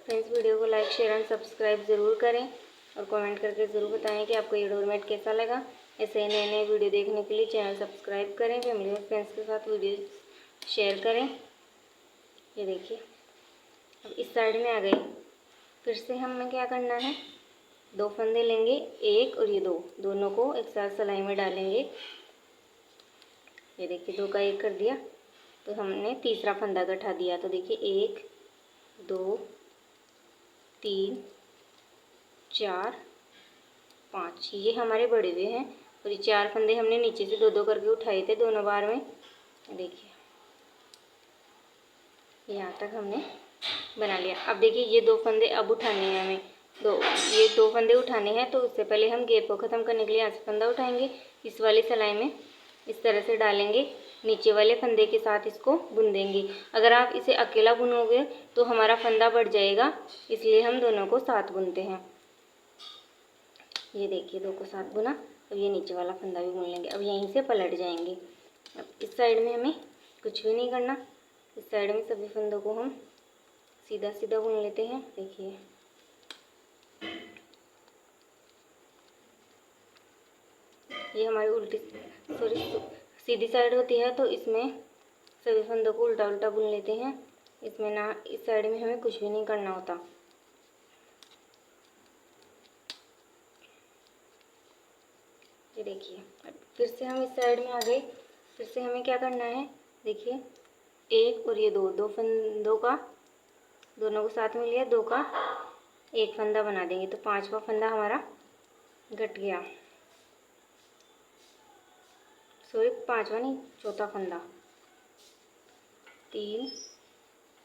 फ्रेंड्स वीडियो को लाइक शेयर एंड सब्सक्राइब ज़रूर करें और कमेंट करके ज़रूर बताएं कि आपको ये डोरमेट कैसा लगा। ऐसे नए नए वीडियो देखने के लिए चैनल सब्सक्राइब करें, फैमिली और फ्रेंड्स के साथ वीडियो शेयर करें। ये देखिए अब इस साइड में आ गई। फिर से हमें क्या करना है, 2 फंदे लेंगे, एक और ये दो, दोनों को एक साथ सिलाई में डालेंगे। ये देखिए 2 का 1 कर दिया, तो हमने तीसरा फंदा गठा दिया। तो देखिए 1 2 3 4 5 ये हमारे बड़े हुए हैं। और ये 4 फंदे हमने नीचे से 2-2 करके उठाए थे दोनों बार में। देखिए यहाँ तक हमने बना लिया। अब देखिए ये 2 फंदे अब उठाने हैं हमें, ये 2 फंदे उठाने हैं। तो उससे पहले हम गैप को ख़त्म करने के लिए यहाँ से फंदा उठाएंगे, इस वाली सिलाई में इस तरह से डालेंगे, नीचे वाले फंदे के साथ इसको बुन देंगे। अगर आप इसे अकेला बुनोगे तो हमारा फंदा बढ़ जाएगा, इसलिए हम दोनों को साथ बुनते हैं। ये देखिए 2 को साथ बुना। अब ये नीचे वाला फंदा भी बुन लेंगे। अब यहीं से पलट जाएंगे। अब इस साइड में हमें कुछ भी नहीं करना, इस साइड में सभी फंदों को हम सीधा सीधा बुन लेते हैं। देखिए ये हमारी उल्टी सीधी साइड होती है, तो इसमें सभी फंदों को उल्टा उल्टा बुन लेते हैं। इसमें ना इस साइड में हमें कुछ भी नहीं करना होता। ये देखिए फिर से हम इस साइड में आ गए। फिर से हमें क्या करना है, देखिए 1 और ये 2 फंदों का, दोनों को साथ में लिया, 2 का 1 फंदा बना देंगे। तो 5वां फंदा हमारा घट गया, सॉरी 5वां नहीं, 4था फंदा। 3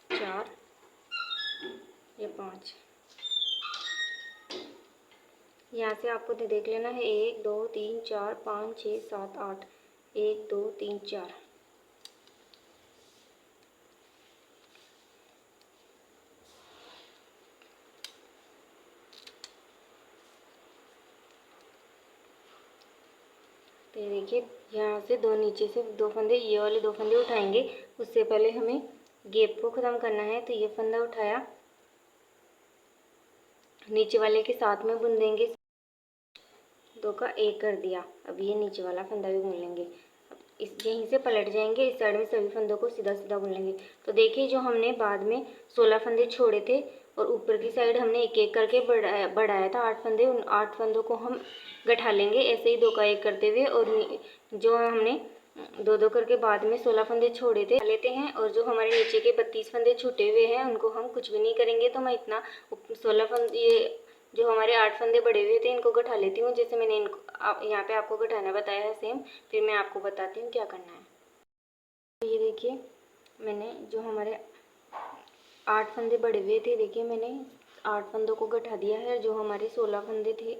4 ये 5। यहाँ से आपको देख लेना है 1 2 3 4 5 6 7 8, 1 2 3 4। तो ये देखिए यहाँ से 2 नीचे से 2 फंदे, ये वाले 2 फंदे उठाएंगे। उससे पहले हमें गैप को ख़त्म करना है। तो ये फंदा उठाया, नीचे वाले के साथ में बुन देंगे, 2 का 1 कर दिया। अब ये नीचे वाला फंदा भी बुन लेंगे। अब इस यहीं से पलट जाएंगे, इस साइड में सभी फंदों को सीधा सीधा बुन लेंगे। तो देखिए जो हमने बाद में 16 फंदे छोड़े थे और ऊपर की साइड हमने एक एक करके बढ़ाया था 8 फंदे, उन 8 फंदों को हम गठा लेंगे ऐसे ही 2 का 1 करते हुए। और जो हमने 2-2 करके बाद में 16 फंदे छोड़े थे लेते हैं, और जो हमारे नीचे के 32 फंदे छूटे हुए हैं उनको हम कुछ भी नहीं करेंगे। तो मैं इतना 16 फंदे, ये जो हमारे 8 फंदे बड़े हुए थे इनको गठा लेती हूँ, जैसे मैंने इनको यहाँ पे आपको गठाना बताया है सेम। फिर मैं आपको बताती हूँ क्या करना है। तो ये देखिए मैंने जो हमारे 8 फंदे बड़े हुए थे, देखिए मैंने 8 फंदों को गठा दिया है। जो हमारे 16 फंदे थे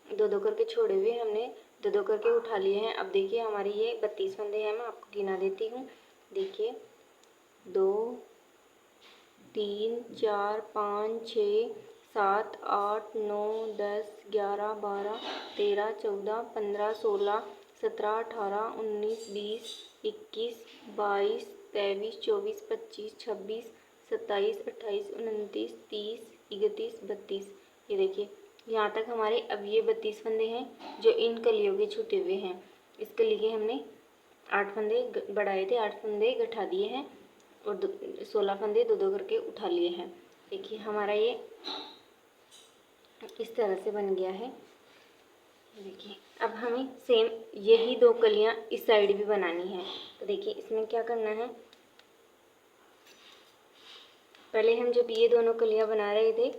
2-2 करके छोड़े हुए हमने 2-2 करके उठा लिए हैं। अब देखिए हमारी ये 32 फंदे हैं, मैं आपको गिना देती हूँ। देखिए 2 3 4 5 6 7 8 9 10 11 12 13 14 15 16 17 18 19 20 21 22 23 24 25 26 27 28 29 30 31 32। ये देखिए यहाँ तक हमारे अब ये 32 फंदे हैं जो इन कलियों के छूटे हुए हैं। इस कली के हमने 8 फंदे बढ़ाए थे, 8 फंदे गठा दिए हैं और 16 फंदे 2-2 करके उठा लिए हैं। देखिए हमारा ये इस तरह से बन गया है। देखिए अब हमें सेम यही 2 कलियां इस साइड भी बनानी है। तो देखिए इसमें क्या करना है, पहले हम जब ये दोनों कलियां बना रहे थे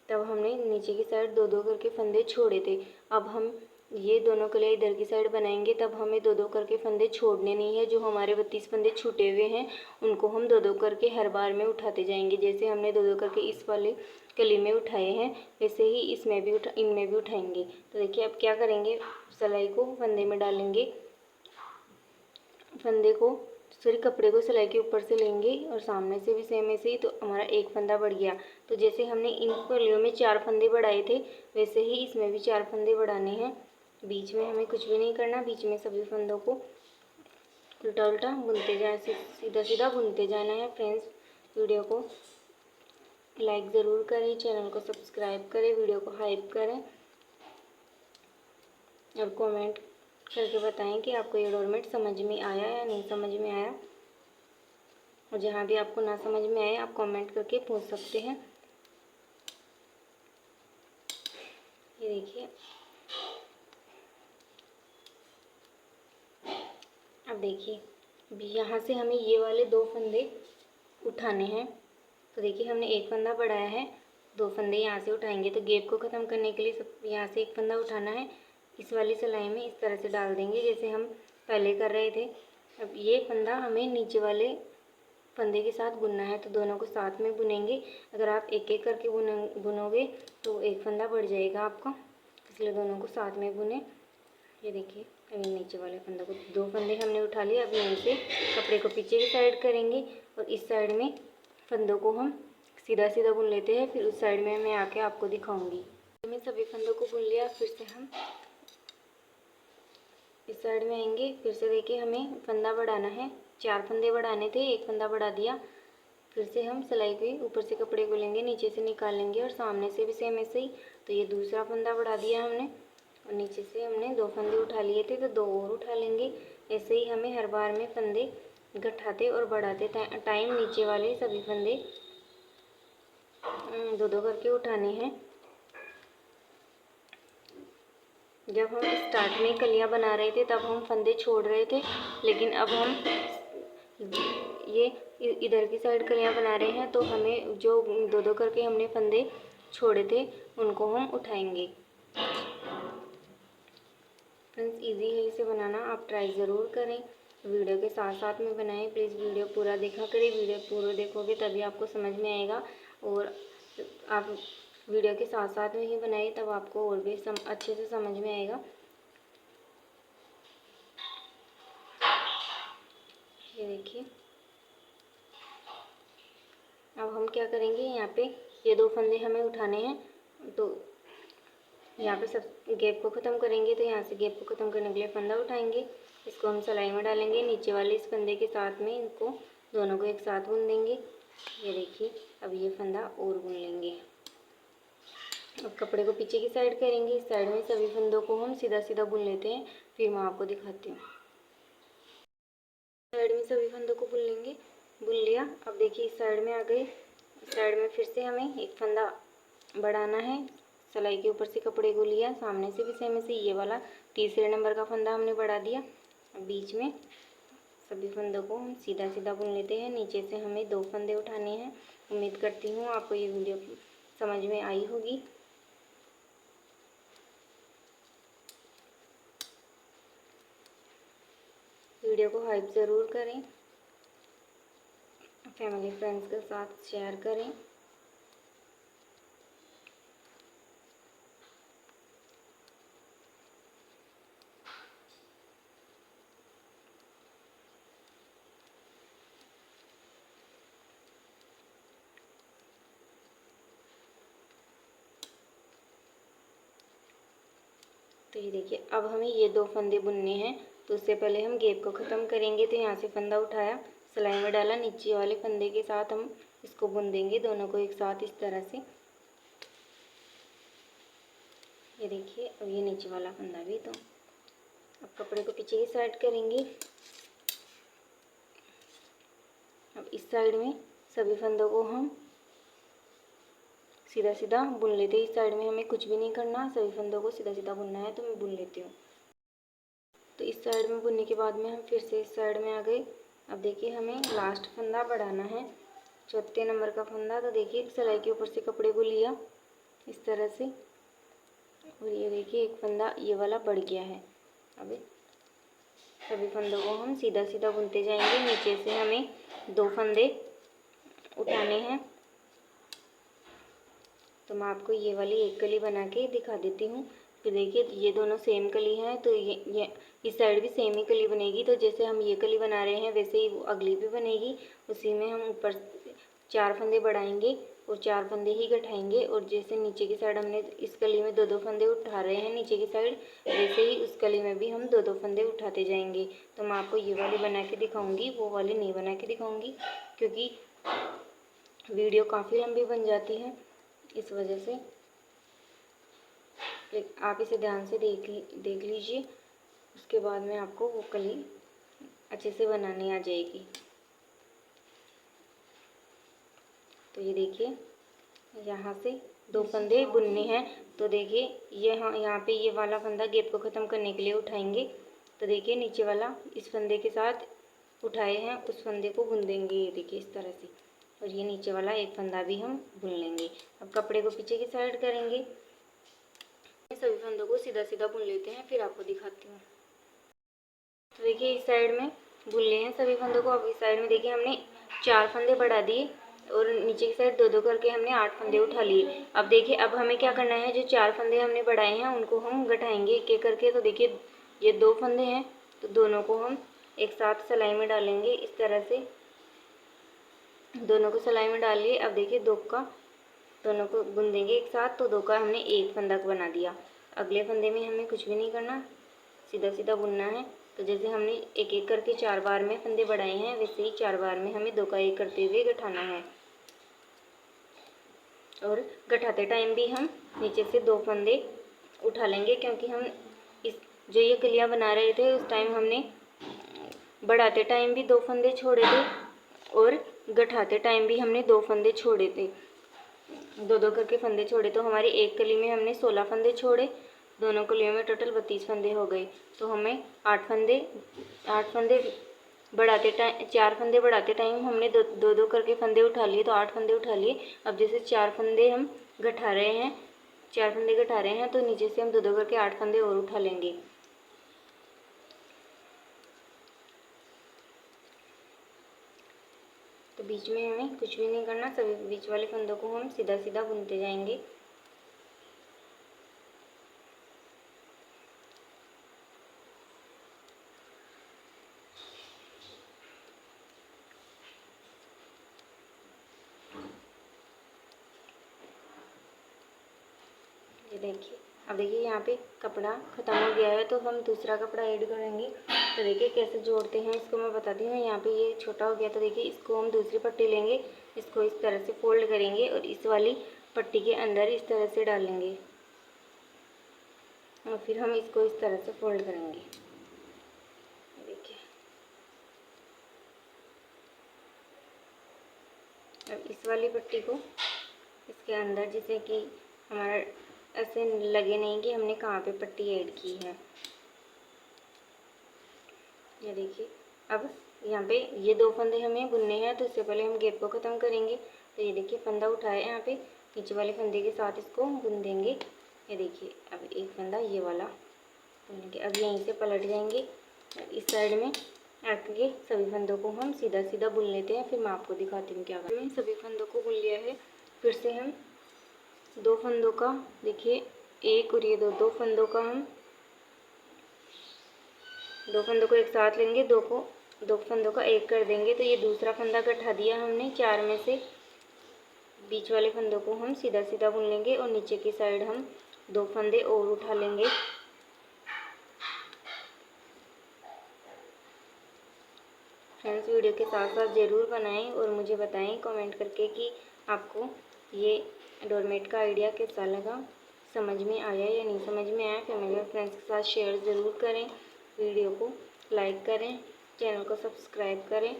तब हमने नीचे की साइड 2-2 करके फंदे छोड़े थे। अब हम ये दोनों कलियां इधर की साइड बनाएंगे, तब हमें 2-2 करके फंदे छोड़ने नहीं है। जो हमारे 32 फंदे छूटे हुए हैं उनको हम 2-2 करके हर बार में उठाते जाएंगे। जैसे हमने 2-2 करके इस वाले कली में उठाए हैं वैसे ही इसमें भी इनमें भी उठाएंगे। तो देखिए अब क्या करेंगे, सिलाई को फंदे में डालेंगे, फंदे को सॉरी कपड़े को सिलाई के ऊपर से लेंगे और सामने से भी सेम ऐसे ही। तो हमारा 1 फंदा बढ़ गया। तो जैसे हमने इन कलियों में 4 फंदे बढ़ाए थे वैसे ही इसमें भी 4 फंदे बढ़ाने हैं। बीच में हमें कुछ भी नहीं करना, बीच में सभी फंदों को उल्टा उल्टा बुनते जाए, सीधा सीधा बुनते जाना है। फ्रेंड्स वीडियो को लाइक ज़रूर करें, चैनल को सब्सक्राइब करें, वीडियो को हाइप करें और कमेंट करके बताएं कि आपको ये डोरमेट समझ में आया या नहीं समझ में आया। और जहाँ भी आपको ना समझ में आए आप कमेंट करके पूछ सकते हैं। ये देखिए, अब देखिए यहाँ से हमें ये वाले 2 फंदे उठाने हैं। तो देखिए हमने एक फंदा बढ़ाया है, 2 फंदे यहाँ से उठाएंगे। तो गैप को ख़त्म करने के लिए सब यहाँ से एक फंदा उठाना है, इस वाली सिलाई में इस तरह से डाल देंगे जैसे हम पहले कर रहे थे। अब ये फंदा हमें नीचे वाले फंदे के साथ बुनना है, तो दोनों को साथ में बुनेंगे। अगर आप एक एक करके बुनोगे तो एक फंदा बढ़ जाएगा आपका, इसलिए दोनों को साथ में बुने। ये देखिए अभी नीचे वाले फंदे को 2 फंदे हमने उठा लिए। अब यहीं से कपड़े को पीछे की साइड करेंगे और इस साइड में फंदों को हम सीधा सीधा बुन लेते हैं, फिर उस साइड में मैं आके आपको दिखाऊंगी। मैं सभी फंदों को बुन लिया, फिर से हम इस साइड में आएंगे। फिर से देखिए हमें फंदा बढ़ाना है, 4 फंदे बढ़ाने थे, एक फंदा बढ़ा दिया। फिर से हम सिलाई के ऊपर से कपड़े को लेंगे, नीचे से निकालेंगे और सामने से भी सेम ऐसे ही। तो ये दूसरा फंदा बढ़ा दिया हमने और नीचे से हमने 2 फंदे उठा लिए थे, तो 2 और उठा लेंगे। ऐसे ही हमें हर बार में फंदे घटाते और बढ़ाते टाइम नीचे वाले सभी फंदे 2-2 करके उठाने हैं। जब हम स्टार्ट में कलियां बना रहे थे तब हम फंदे छोड़ रहे थे, लेकिन अब हम ये इधर की साइड कलियां बना रहे हैं, तो हमें जो 2-2 करके हमने फंदे छोड़े थे उनको हम उठाएंगे। फ्रेंड्स इजी है इसे बनाना, आप ट्राई ज़रूर करें, वीडियो के साथ साथ में बनाएं। प्लीज़ वीडियो पूरा देखा करें, वीडियो पूरा देखोगे तभी आपको समझ में आएगा। और आप वीडियो के साथ साथ में ही बनाइए, तब आपको और भी अच्छे से समझ में आएगा। ये देखिए अब हम क्या करेंगे, यहाँ पे ये 2 फंदे हमें उठाने हैं, तो यहाँ पे सब गैप को ख़त्म करेंगे। तो यहाँ से गैप को ख़त्म करने के लिए फंदा उठाएंगे, इसको हम सिलाई में डालेंगे, नीचे वाले इस फंदे के साथ में इनको दोनों को एक साथ बुन देंगे। ये देखिए अब ये फंदा और बुन लेंगे। अब कपड़े को पीछे की साइड करेंगे, इस साइड में सभी फंदों को हम सीधा सीधा बुन लेते हैं, फिर मैं आपको दिखाती हूँ। साइड में सभी फंदों को बुन लेंगे, बुन लिया। अब देखिए इस साइड में आ गए, इस साइड में फिर से हमें एक फंदा बढ़ाना है, सिलाई के ऊपर से कपड़े को लिया, सामने से भी सेम ऐसे ये वाला तीसरे नंबर का फंदा हमने बढ़ा दिया। बीच में सभी फंदों को हम सीधा सीधा बुन लेते हैं, नीचे से हमें 2 फंदे उठाने हैं। उम्मीद करती हूँ आपको ये वीडियो समझ में आई होगी। वीडियो को हाइप ज़रूर करें, फैमिली फ्रेंड्स के साथ शेयर करें। तो ये देखिए अब हमें ये 2 फंदे बुनने हैं, तो उससे पहले हम गैप को ख़त्म करेंगे। तो यहाँ से फंदा उठाया, सिलाई में डाला, नीचे वाले फंदे के साथ हम इसको बुन देंगे, दोनों को एक साथ इस तरह से। ये देखिए अब ये नीचे वाला फंदा भी। तो अब कपड़े को पीछे की साइड करेंगे। अब इस साइड में सभी फंदों को हम सीधा सीधा बुन लेते हैं। इस साइड में हमें कुछ भी नहीं करना, सभी फंदों को सीधा सीधा बुनना है, तो मैं बुन लेती हूँ। तो इस साइड में बुनने के बाद में हम फिर से इस साइड में आ गए। अब देखिए हमें लास्ट फंदा बढ़ाना है, 4 नंबर का फंदा। तो देखिए सिलाई के ऊपर से कपड़े को लिया इस तरह से, और ये देखिए एक फंदा ये वाला बढ़ गया है। अब सभी फंदों को हम सीधा सीधा बुनते जाएंगे, नीचे से हमें 2 फंदे उठाने हैं। तो मैं आपको ये वाली एक कली बना के दिखा देती हूँ। फिर देखिए ये दोनों सेम कली हैं, तो ये इस साइड भी सेम ही कली बनेगी। तो जैसे हम ये कली बना रहे हैं वैसे ही वो अगली भी बनेगी। उसी में हम ऊपर 4 फंदे बढ़ाएंगे और 4 फंदे ही गठाएंगे। और जैसे नीचे की साइड हमने इस कली में 2-2 फंदे उठा रहे हैं नीचे की साइड, वैसे ही उस कली में भी हम 2-2 फंदे उठाते जाएंगे। तो मैं आपको ये वाली बना के दिखाऊँगी, वो वाली नहीं बना के दिखाऊँगी, क्योंकि वीडियो काफ़ी लंबी बन जाती है, इस वजह से। आप इसे ध्यान से देख लीजिए, उसके बाद में आपको वो कली अच्छे से बनानी आ जाएगी। तो ये देखिए, यहाँ से 2 फंदे बुनने हैं। तो देखिए यहाँ पे ये वाला फंदा गैप को ख़त्म करने के लिए उठाएंगे। तो देखिए नीचे वाला इस फंदे के साथ उठाए हैं, उस फंदे को बुन देंगे, ये देखिए इस तरह से। और ये नीचे वाला एक फंदा भी हम बुन लेंगे। अब कपड़े को पीछे की साइड करेंगे, सभी फंदों को सीधा सीधा बुन लेते हैं, फिर आपको दिखाती हूँ। तो देखिए इस साइड में बुन लिए हैं सभी फंदों को। अब इस साइड में देखिए हमने 4 फंदे बढ़ा दिए और नीचे की साइड 2-2 करके हमने 8 फंदे उठा लिए। अब देखिए अब हमें क्या करना है, जो 4 फंदे हमने बढ़ाए हैं उनको हम गठाएंगे एक एक करके। तो देखिए ये 2 फंदे हैं, तो दोनों को हम एक साथ सिलाई में डालेंगे इस तरह से। दोनों को सिलाई में डाल लिए। अब देखिए दोनों को बुन देंगे एक साथ। तो 2 का हमने एक फंदा बना दिया। अगले फंदे में हमें कुछ भी नहीं करना, सीधा सीधा बुनना है। तो जैसे हमने एक एक करके 4 बार में फंदे बढ़ाए हैं, वैसे ही 4 बार में हमें 2 का 1 करते हुए गठाना है। और गठाते टाइम भी हम नीचे से 2 फंदे उठा लेंगे, क्योंकि हम इस जो ये कलियाँ बना रहे थे उस टाइम हमने बढ़ाते टाइम भी 2 फंदे छोड़े थे और गठाते टाइम भी हमने 2 फंदे छोड़े थे। 2-2 करके फंदे छोड़े, तो हमारी एक कली में हमने 16 फंदे छोड़े। दोनों कलियों में टोटल 32 फंदे हो गए। तो हमें 8 फंदे बढ़ाते टाइम 4 फंदे बढ़ाते टाइम हमने 2-2 करके फंदे उठा लिए, तो 8 फंदे उठा लिए। अब जैसे 4 फंदे हम गठा रहे हैं, 4 फंदे गठा रहे हैं, तो नीचे से हम 2-2 करके 8 फंदे और उठा लेंगे। तो बीच में हमें कुछ भी नहीं करना, सभी बीच वाले फंदों को हम सीधा सीधा बुनते जाएंगे। ये देखिए, अब देखिए यहाँ पे कपड़ा ख़त्म हो गया है, तो हम दूसरा कपड़ा ऐड करेंगे। तो देखिए कैसे जोड़ते हैं इसको मैं बताती हूँ। यहाँ पे ये छोटा हो गया, तो देखिए इसको हम दूसरी पट्टी लेंगे, इसको इस तरह से फोल्ड करेंगे और इस वाली पट्टी के अंदर इस तरह से डालेंगे और फिर हम इसको इस तरह से फोल्ड करेंगे। देखिए अब इस वाली पट्टी को इसके अंदर, जैसे कि हमारा ऐसे लगे नहीं कि हमने कहाँ पे पट्टी ऐड की है। ये देखिए, अब यहाँ पे ये 2 फंदे हमें बुनने हैं, तो इससे पहले हम गैप को ख़त्म करेंगे। तो ये देखिए फंदा उठाए यहाँ पे, नीचे वाले फंदे के साथ इसको बुन देंगे। ये देखिए अब एक फंदा ये वाला बुनेंगे। अब यहीं से पलट जाएंगे, इस साइड में आके सभी फंदों को हम सीधा सीधा बुन लेते हैं। फिर मैं आपको दिखाती हूँ क्या करना है। सभी फंदों को बुन लिया है। फिर से हम 2 फंदों का, देखिए एक और ये 2 फंदों का हम 2 फंदों को एक साथ लेंगे, 2 फंदों का 1 कर देंगे। तो ये दूसरा फंदा गठा दिया हमने 4 में से। बीच वाले फंदों को हम सीधा सीधा बुन लेंगे और नीचे की साइड हम 2 फंदे और उठा लेंगे। फ्रेंड्स, वीडियो के साथ साथ ज़रूर बनाएं और मुझे बताएं कमेंट करके कि आपको ये डोरमेट का आइडिया कैसा लगा, समझ में आया या नहीं समझ में आया। फैमिली और फ्रेंड्स के साथ शेयर ज़रूर करें, वीडियो को लाइक करें, चैनल को सब्सक्राइब करें।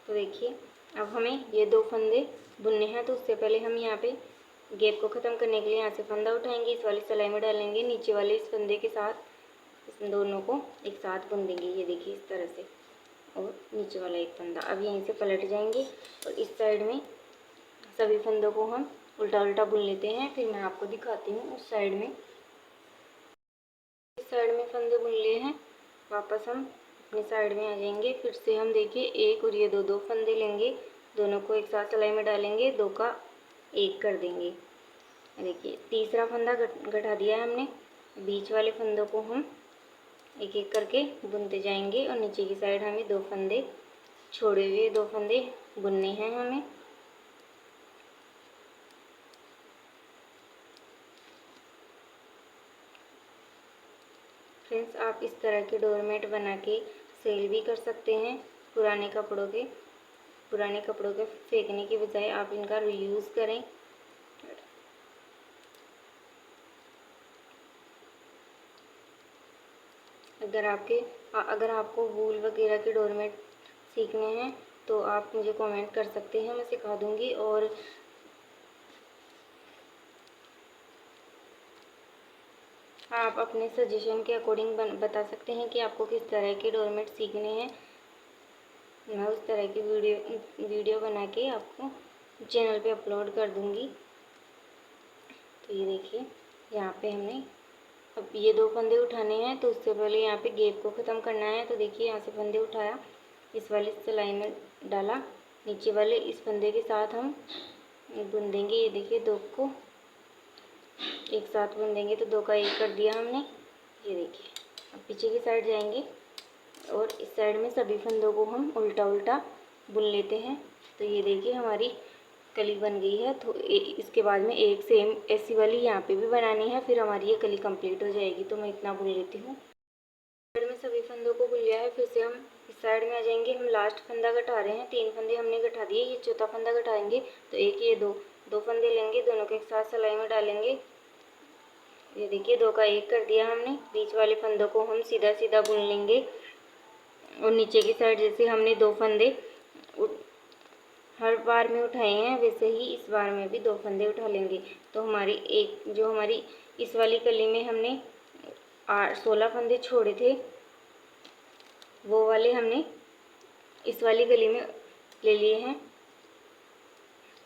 तो देखिए अब हमें ये 2 फंदे बुनने हैं, तो उससे पहले हम यहाँ पे गैप को ख़त्म करने के लिए यहाँ से फंदा उठाएंगे, इस वाली सिलाई में डालेंगे, नीचे वाले इस फंदे के साथ इस दोनों को एक साथ बुन देंगे। ये देखिए इस तरह से, और नीचे वाला एक फंदा। अब यहीं से पलट जाएंगे और इस साइड में सभी फंदों को हम उल्टा उल्टा बुन लेते हैं। फिर मैं आपको दिखाती हूँ उस साइड में। इस साइड में फंदे बुन लिए हैं, वापस हम अपनी साइड में आ जाएंगे। फिर से हम देखिए एक और ये 2 फंदे लेंगे, दोनों को एक साथ सिलाई में डालेंगे, 2 का 1 कर देंगे। देखिए तीसरा फंदा गठा दिया है हमने। बीच वाले फंदों को हम एक एक करके बुनते जाएंगे और नीचे की साइड हमें 2 फंदे छोड़े हुए 2 फंदे बुनने हैं हमें। फ्रेंड्स, आप इस तरह के डोरमेट बना के सेल भी कर सकते हैं। पुराने कपड़ों के फेंकने के बजाय आप इनका रीयूज़ करें। अगर आपको वूल वगैरह के डोरमेट सीखने हैं तो आप मुझे कमेंट कर सकते हैं, मैं सिखा दूंगी। और आप अपने सजेशन के अकॉर्डिंग बता सकते हैं कि आपको किस तरह के डोरमेट सीखने हैं। मैं उस तरह की वीडियो बना के आपको चैनल पे अपलोड कर दूंगी। तो ये देखिए, यहाँ पे हमने अब ये 2 फंदे उठाने हैं, तो उससे पहले यहाँ पे गैप को ख़त्म करना है। तो देखिए, यहाँ से फंदे उठाया, इस वाली सिलाई में डाला, नीचे वाले इस फंदे के साथ हम बुन देंगे। ये देखिए, 2 को एक साथ बुन देंगे तो 2 का 1 कर दिया हमने। ये देखिए, अब पीछे की साइड जाएंगे और इस साइड में सभी फंदों को हम उल्टा उल्टा बुन लेते हैं। तो ये देखिए, हमारी कली बन गई है। तो इसके बाद में एक सेम ऐसी वाली यहाँ पे भी बनानी है, फिर हमारी ये कली कंप्लीट हो जाएगी। तो मैं इतना बुन लेती हूँ। साइड में सभी फंदों को बुन लिया है। फिर से हम इस साइड में आ जाएंगे। हम लास्ट फंदा घटा रहे हैं, 3 फंदे हमने घटा दिए, ये चौथा फंदा घटाएंगे। तो एक ये 2 फंदे लेंगे, दोनों को एक साथ सिलाई में डालेंगे। ये देखिए, 2 का 1 कर दिया हमने। बीच वाले फंदों को हम सीधा सीधा बुन लेंगे और नीचे की साइड जैसे हमने 2 फंदे हर बार में उठाए हैं, वैसे ही इस बार में भी 2 फंदे उठा लेंगे। तो हमारी इस वाली कली में हमने 16 फंदे छोड़े थे, वो वाले हमने इस वाली कली में ले लिए हैं।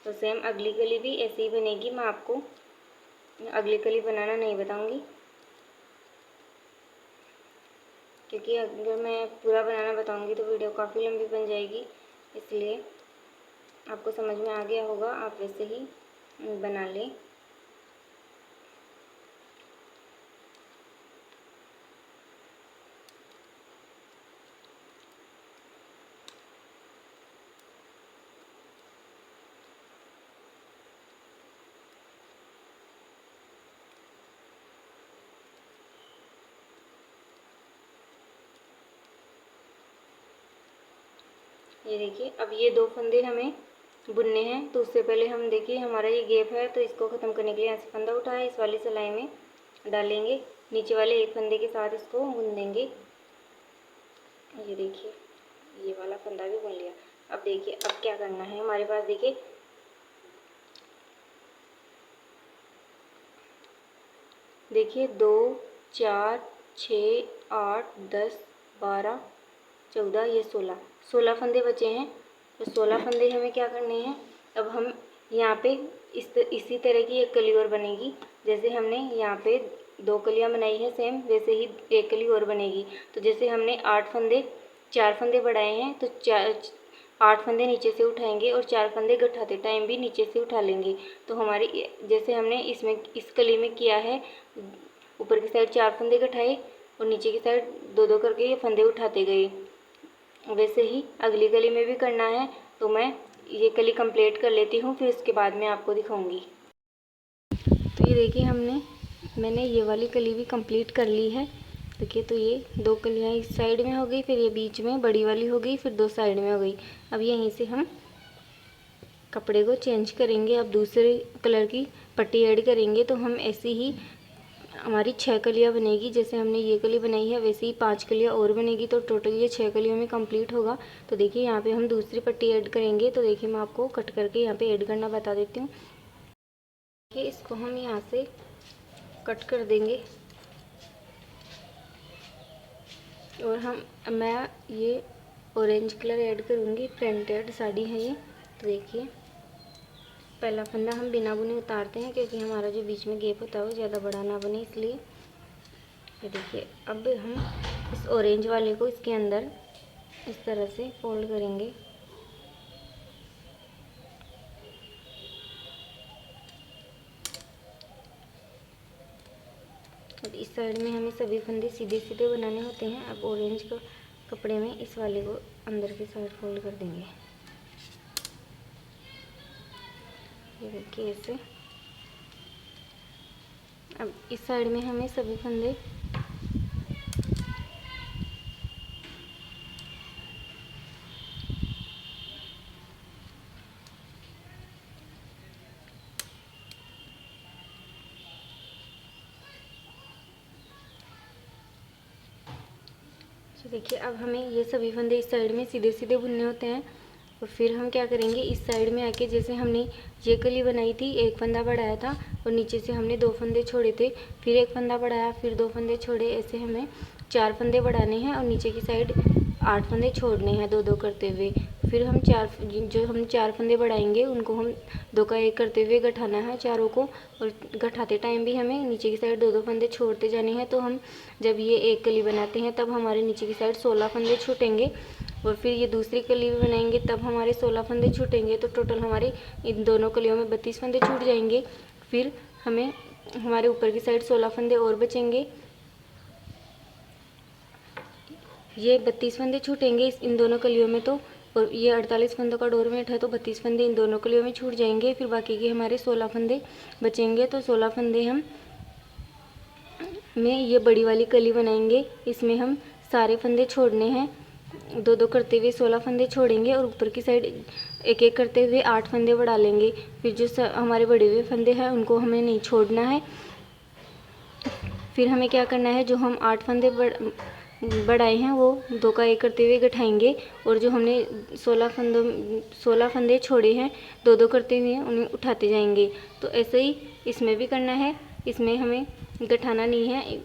तो सेम अगली कली भी ऐसे ही बनेगी। मैं आपको अगली कली बनाना नहीं बताऊंगी, क्योंकि अगर मैं पूरा बनाना बताऊंगी तो वीडियो काफ़ी लंबी बन जाएगी। इसलिए आपको समझ में आ गया होगा, आप वैसे ही बना लें। ये देखिए, अब ये 2 फंदे हमें बुनने हैं। तो उससे पहले हम देखिए, हमारा ये गैप है, तो इसको ख़त्म करने के लिए यहाँ से फंदा उठाया, इस वाली सिलाई में डालेंगे, नीचे वाले एक फंदे के साथ इसको बुन देंगे। ये देखिए, ये वाला फंदा भी बुन लिया। अब देखिए, अब क्या करना है हमारे पास, देखिए 2 4 6 8 10 12 14, ये 16 फंदे बचे हैं। तो 16 फंदे हमें क्या करने हैं, अब हम यहाँ पे इसी तरह की एक कली और बनेगी। जैसे हमने यहाँ पे 2 कलियाँ बनाई है, सेम वैसे ही एक कली और बनेगी। तो जैसे हमने 4 फंदे बढ़ाए हैं, तो 8 फंदे नीचे से उठाएंगे और 4 फंदे घटाते टाइम भी नीचे से उठा लेंगे। तो हमारी जैसे हमने इस कली में किया है, ऊपर की साइड 4 फंदे घटाए और नीचे की साइड 2-2 करके ये फंदे उठाते गए, वैसे ही अगली कली में भी करना है। तो मैं ये कली कंप्लीट कर लेती हूँ, फिर उसके बाद में आपको दिखाऊंगी। तो ये देखिए, मैंने ये वाली कली भी कंप्लीट कर ली है। देखिए, तो ये 2 कलियाँ इस साइड में हो गई, फिर ये बीच में बड़ी वाली हो गई, फिर 2 साइड में हो गई। अब यहीं से हम कपड़े को चेंज करेंगे, अब दूसरे कलर की पट्टी ऐड करेंगे। तो हम ऐसे ही हमारी 6 कलियाँ बनेगी। जैसे हमने ये कली बनाई है, वैसे ही 5 कलियाँ और बनेगी, तो टोटल ये 6 कलियों में कंप्लीट होगा। तो देखिए, यहाँ पे हम दूसरी पट्टी ऐड करेंगे। तो देखिए, मैं आपको कट करके यहाँ पे ऐड करना बता देती हूँ। देखिए, इसको हम यहाँ से कट कर देंगे और मैं ये ऑरेंज कलर ऐड करूँगी। प्रिंटेड साड़ी है ये। तो देखिए, पहला फंदा हम बिना बुने उतारते हैं, क्योंकि हमारा जो बीच में गैप होता है वो ज़्यादा बड़ा ना बने, इसलिए। ये देखिए, अब हम इस ऑरेंज वाले को इसके अंदर इस तरह से फोल्ड करेंगे। और इस साइड में हमें सभी फंदे सीधे सीधे बनाने होते हैं। अब ऑरेंज का कपड़े में इस वाले को अंदर की साइड फोल्ड कर देंगे। ये देखिए ऐसे। अब इस साइड में हमें सभी फंदे देखिए, अब हमें ये सभी फंदे इस साइड में सीधे सीधे बुनने होते हैं। और फिर हम क्या करेंगे, इस साइड में आके जैसे हमने ये कली बनाई थी, एक फंदा बढ़ाया था और नीचे से हमने 2 फंदे छोड़े थे, फिर एक फंदा बढ़ाया, फिर 2 फंदे छोड़े, ऐसे हमें 4 फंदे बढ़ाने हैं और नीचे की साइड 8 फंदे छोड़ने हैं 2-2 करते हुए। फिर हम 4 फंदे बढ़ाएंगे उनको हम 2 का 1 करते हुए गठाना है चारों को। और गठाते टाइम भी हमें नीचे की साइड 2-2 फंदे छोड़ते जाने हैं। तो हम जब ये एक कली बनाते हैं तब हमारे नीचे की साइड 16 फंदे छूटेंगे और फिर ये दूसरी कली भी बनाएंगे तब हमारे 16 फंदे छूटेंगे। तो टोटल हमारे इन दोनों कलियों में 32 फंदे छूट जाएंगे। फिर हमें हमारे ऊपर की साइड 16 फंदे और बचेंगे। ये 32 फंदे छूटेंगे इन दोनों कलियों में। तो और ये 48 फंदों का डोरमेट है तो 32 फंदे इन दोनों कलियों में छूट जाएंगे। फिर बाकी के हमारे 16 फंदे बचेंगे। तो 16 फंदे हम में ये बड़ी वाली कली बनाएंगे। इसमें हम सारे फंदे छोड़ने हैं, 2-2 करते हुए 16 फंदे छोड़ेंगे और ऊपर की साइड 1-1 करते हुए 8 फंदे बढ़ा लेंगे। फिर जो हमारे बड़े हुए फंदे हैं उनको हमें नहीं छोड़ना है। फिर हमें क्या करना है, जो हम 8 फंदे बढ़ाए हैं वो 2 का 1 करते हुए गठाएंगे और जो हमने 16 फंदे छोड़े हैं 2-2 करते हुए उन्हें उठाते जाएंगे। तो ऐसे ही इसमें भी करना है। इसमें हमें गठाना नहीं है,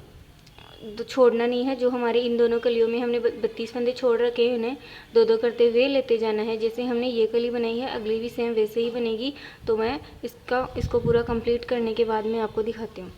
छोड़ना नहीं है। जो हमारे इन दोनों कलियों में हमने 32 फंदे छोड़ रखे हैं उन्हें 2-2 करते हुए लेते जाना है। जैसे हमने ये कली बनाई है अगली भी सेम वैसे ही बनेगी। तो मैं इसको पूरा कंप्लीट करने के बाद में आपको दिखाती हूँ।